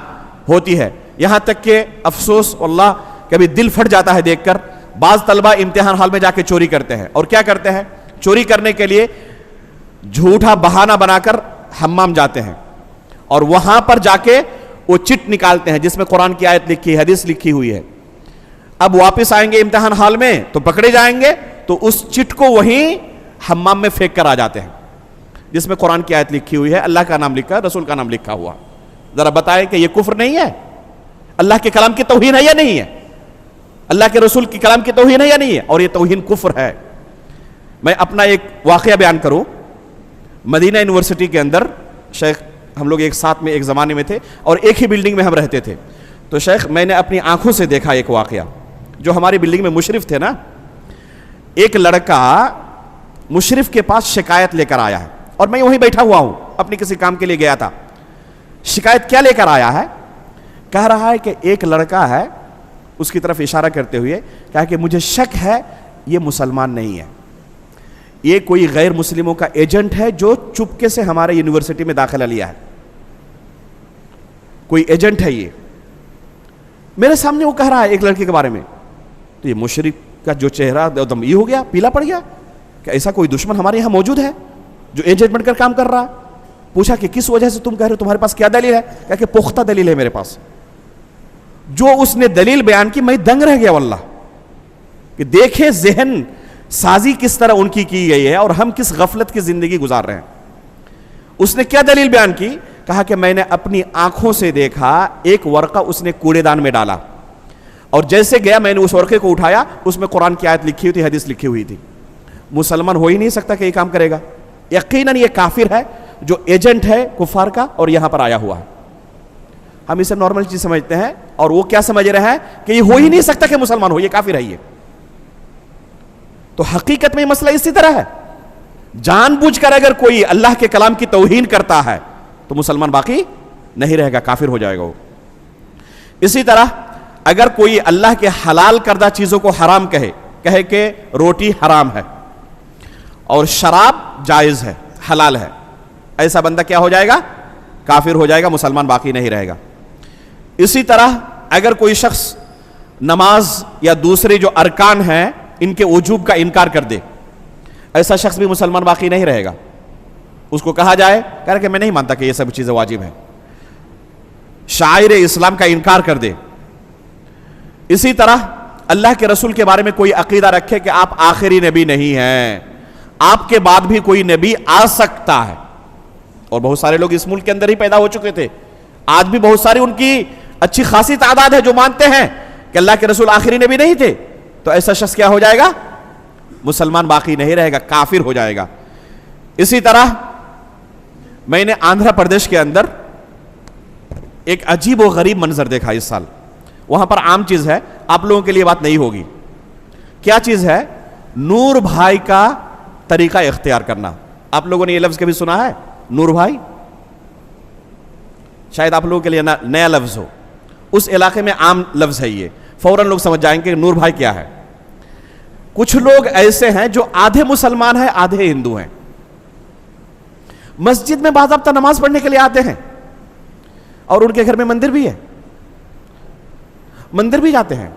ہوتی ہے، یہاں تک کہ افسوس اللہ کبھی دل پھٹ جاتا ہے دیکھ کر۔ بعض طلبہ امتحان ہال میں جا کے چوری کرتے ہیں، اور کیا کرتے ہیں؟ چوری کرنے کے لیے جھوٹا بہانہ بنا کر حمام جاتے ہیں، اور وہاں پر جا کے وہ چٹ نکالتے ہیں جس میں قرآن کی آیت لکھی ہے، حدیث لکھی ہوئی ہے۔ اب واپس آئیں گے امتحان ہال میں تو پکڑے جائیں گے، تو اس چٹ کو وہیں حمام میں پھینک کر آ جاتے ہیں جس میں قرآن کی آیت لکھی ہوئی ہے، اللہ کا نام لکھا ہے، رسول کا نام لکھا ہوا۔ ذرا بتائیں کہ یہ کفر نہیں ہے؟ اللہ کے کلام کی توہین ہے یا نہیں ہے؟ اللہ کے رسول کی کلام کی توہین ہے یا نہیں ہے؟ اور یہ توہین کفر ہے۔ میں اپنا ایک واقعہ بیان کروں۔ مدینہ یونیورسٹی کے اندر شیخ ہم لوگ ایک ساتھ میں ایک زمانے میں تھے اور ایک ہی بلڈنگ میں ہم رہتے تھے، تو شیخ میں نے اپنی آنکھوں سے دیکھا ایک واقعہ۔ جو ہماری بلڈنگ میں مشرف تھے نا، ایک لڑکا مشرف کے پاس شکایت لے کر آیا ہے، اور میں وہیں بیٹھا ہوا ہوں، اپنی کسی کام کے لیے گیا تھا۔ شکایت کیا لے کر آیا ہے؟ کہہ رہا ہے کہ ایک لڑکا ہے، اس کی طرف اشارہ کرتے ہوئے کہا کہ مجھے شک ہے یہ مسلمان نہیں ہے، یہ کوئی غیر مسلموں کا ایجنٹ ہے جو چپکے سے ہمارے یونیورسٹی میں داخلہ لیا ہے، کوئی ایجنٹ ہے یہ۔ میرے سامنے وہ کہہ رہا ہے ایک لڑکے کے بارے میں، تو یہ مشرک کا جو چہرہ دم یہ ہو گیا، پیلا پڑ گیا کہ ایسا کوئی دشمن ہمارے یہاں موجود ہے جو ایجنٹ بن کر کام کر رہا ہے۔ پوچھا کہ کس وجہ سے تم کہہ رہے ہو، تمہارے پاس کیا دلیل ہے؟ کہا کہ پختہ دلیل ہے میرے پاس۔ جو اس نے دلیل بیان کی میں دنگ رہ گیا واللہ، کہ دیکھیں ذہن سازی کس طرح ان کی گئی ہے اور ہم کس غفلت کی زندگی گزار رہے ہیں۔ اس نے کیا دلیل بیان کی؟ کہا کہ میں نے اپنی آنکھوں سے دیکھا ایک ورقہ اس نے کوڑے دان میں ڈالا، اور جیسے گیا میں نے اس ورقے کو اٹھایا، اس میں قرآن کی آیت لکھی ہوئی تھی، حدیث لکھی ہوئی تھی۔ مسلمان ہو ہی نہیں سکتا کہ یہ کام کرے گا، یقیناً یہ کافر ہے جو ایجنٹ ہے کفار کا اور یہاں پر آیا ہوا ہے۔ ہم اسے نارمل چیز سمجھتے ہیں، اور وہ کیا سمجھ رہے ہیں کہ یہ ہو ہی نہیں سکتا کہ مسلمان ہو، یہ کافر ہے۔ یہ تو حقیقت میں یہ مسئلہ اسی طرح ہے۔ جان بوجھ کر اگر کوئی اللہ کے کلام کی توہین کرتا ہے تو مسلمان باقی نہیں رہے گا، کافر ہو جائے گا وہ۔ اسی طرح اگر کوئی اللہ کے حلال کردہ چیزوں کو حرام کہے کہ روٹی حرام ہے اور شراب جائز ہے، حلال ہے، ایسا بندہ کیا ہو جائے گا؟ کافر ہو جائے گا، مسلمان باقی نہیں رہے گا۔ اسی طرح اگر کوئی شخص نماز یا دوسری جو ارکان ہیں ان کے وجوب کا انکار کر دے، ایسا شخص بھی مسلمان باقی نہیں رہے گا۔ اس کو کہا جائے کہ میں نہیں مانتا کہ یہ سب چیزیں واجب ہیں، شعائر اسلام کا انکار کر دے۔ اسی طرح اللہ کے رسول کے بارے میں کوئی عقیدہ رکھے کہ آپ آخری نبی نہیں ہیں، آپ کے بعد بھی کوئی نبی آ سکتا ہے، اور بہت سارے لوگ اس ملک کے اندر ہی پیدا ہو چکے تھے، آج بھی بہت ساری ان کی اچھی خاصی تعداد ہے جو مانتے ہیں کہ اللہ کے رسول آخری نبی نہیں تھے، تو ایسا شخص کیا ہو جائے گا؟ مسلمان باقی نہیں رہے گا، کافر ہو جائے گا۔ اسی طرح میں نے آندھرا پردیش کے اندر ایک عجیب و غریب منظر دیکھا اس سال۔ وہاں پر عام چیز ہے، آپ لوگوں کے لیے بات نہیں ہوگی۔ کیا چیز ہے؟ نور بھائی کا طریقہ اختیار کرنا۔ آپ لوگوں نے یہ لفظ کبھی سنا ہے؟ نور بھائی شاید آپ لوگوں کے لیے نیا لفظ ہو، اس علاقے میں عام لفظ ہے یہ، فوراً لوگ سمجھ جائیں گے کہ نور بھائی کیا ہے۔ کچھ لوگ ایسے ہیں جو آدھے مسلمان ہیں آدھے ہندو ہیں، مسجد میں باضابطہ نماز پڑھنے کے لیے آتے ہیں، اور ان کے گھر میں مندر بھی ہے، مندر بھی جاتے ہیں،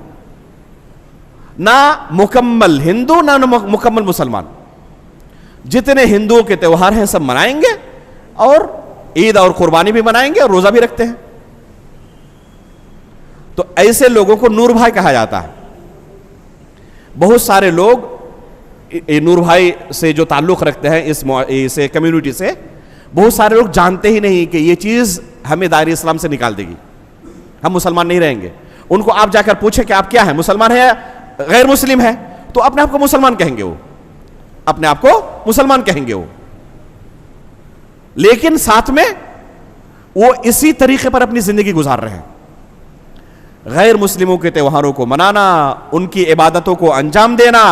نہ مکمل ہندو نہ مکمل مسلمان، جتنے ہندوؤں کے تہوار ہیں سب منائیں گے، اور عید اور قربانی بھی منائیں گے، اور روزہ بھی رکھتے ہیں۔ تو ایسے لوگوں کو نور بھائی کہا جاتا ہے۔ بہت سارے لوگ نور بھائی سے جو تعلق رکھتے ہیں اس کمیونٹی سے، بہت سارے لوگ جانتے ہی نہیں کہ یہ چیز ہمیں دائرہ اسلام سے نکال دے گی، ہم مسلمان نہیں رہیں گے۔ ان کو آپ جا کر پوچھیں کہ آپ کیا ہیں، مسلمان ہیں یا غیر مسلم ہیں، تو اپنے آپ کو مسلمان کہیں گے، وہ اپنے آپ کو مسلمان کہیں گے وہ، لیکن ساتھ میں وہ اسی طریقے پر اپنی زندگی گزار رہے ہیں۔ غیر مسلموں کے تہواروں کو منانا، ان کی عبادتوں کو انجام دینا،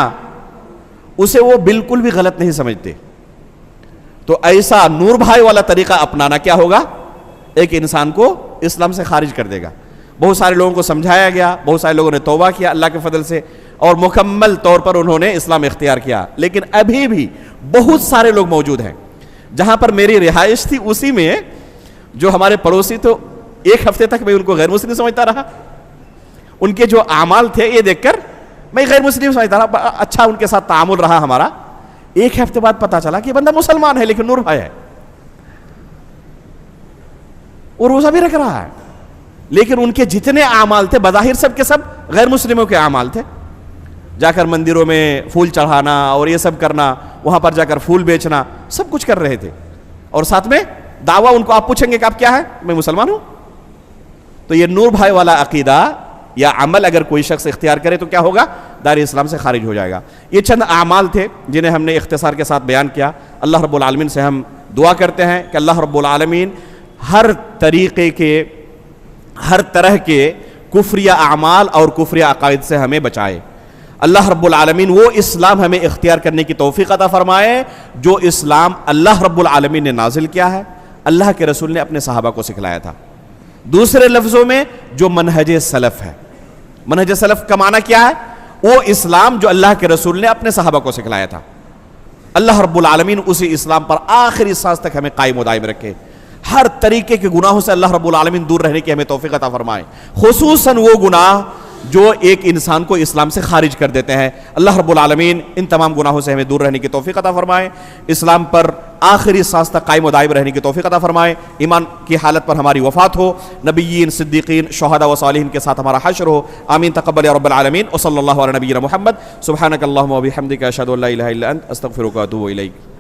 اسے وہ بالکل بھی غلط نہیں سمجھتے۔ تو ایسا نور بھائی والا طریقہ اپنانا کیا ہوگا؟ ایک انسان کو اسلام سے خارج کر دے گا۔ بہت سارے لوگوں کو سمجھایا گیا، بہت سارے لوگوں نے توبہ کیا اللہ کے فضل سے، اور مکمل طور پر انہوں نے اسلام اختیار کیا، لیکن ابھی بھی بہت سارے لوگ موجود ہیں۔ جہاں پر میری رہائش تھی اسی میں جو ہمارے پڑوسی، تو ایک ہفتے تک میں ان کو غیر مسلم سمجھتا رہا، ان کے جو اعمال تھے یہ دیکھ کر میں غیر مسلم سمجھتا رہا، اچھا ان کے ساتھ تعامل رہا ہمارا۔ ایک ہفتے بعد پتا چلا کہ یہ بندہ مسلمان ہے لیکن نور بھائی ہے، وہ روزہ بھی رکھ رہا ہے، لیکن ان کے جتنے اعمال تھے بظاہر سب کے سب غیر مسلموں کے اعمال تھے۔ جا کر مندروں میں پھول چڑھانا اور یہ سب کرنا، وہاں پر جا کر پھول بیچنا، سب کچھ کر رہے تھے، اور ساتھ میں دعویٰ، ان کو آپ پوچھیں گے کہ آپ کیا ہے، میں مسلمان ہوں۔ تو یہ نور بھائی والا عقیدہ یا عمل اگر کوئی شخص اختیار کرے تو کیا ہوگا؟ دائرہ اسلام سے خارج ہو جائے گا۔ یہ چند اعمال تھے جنہیں ہم نے اختصار کے ساتھ بیان کیا۔ اللہ رب العالمین سے ہم دعا کرتے ہیں کہ اللہ رب العالمین ہر طریقے کے، ہر طرح کے کفریہ اعمال اور کفریہ عقائد سے ہمیں بچائے۔ اللہ رب العالمین وہ اسلام ہمیں اختیار کرنے کی توفیق عطا فرمائے جو اسلام اللہ رب العالمین نے نازل کیا ہے، اللہ کے رسول نے اپنے صحابہ کو سکھلایا تھا۔ دوسرے لفظوں میں جو منہج سلف ہے، منہج سلف کا معنی کیا ہے؟ وہ اسلام جو اللہ کے رسول نے اپنے صحابہ کو سکھلایا تھا۔ اللہ رب العالمین اسی اسلام پر آخری سانس تک ہمیں قائم و دائم رکھے، ہر طریقے کے گناہوں سے اللہ رب العالمین دور رہنے کی ہمیں توفیق عطا فرمائے، خصوصاً وہ گناہ جو ایک انسان کو اسلام سے خارج کر دیتے ہیں۔ اللہ رب العالمین ان تمام گناہوں سے ہمیں دور رہنے کی توفیق عطا فرمائے، اسلام پر آخری سانس تک قائم و دائم رہنے کی توفیق عطا فرمائے، ایمان کی حالت پر ہماری وفات ہو، نبیین، صدیقین، شہداء و صالحین کے ساتھ ہمارا حشر ہو، آمین تقبل یا رب العالمین، وصلی اللہ علی نبینا محمد، سبحانک اللہم و بحمدک، اشہد ان لا الہ الا انت، استغفرک و اتوب الیک۔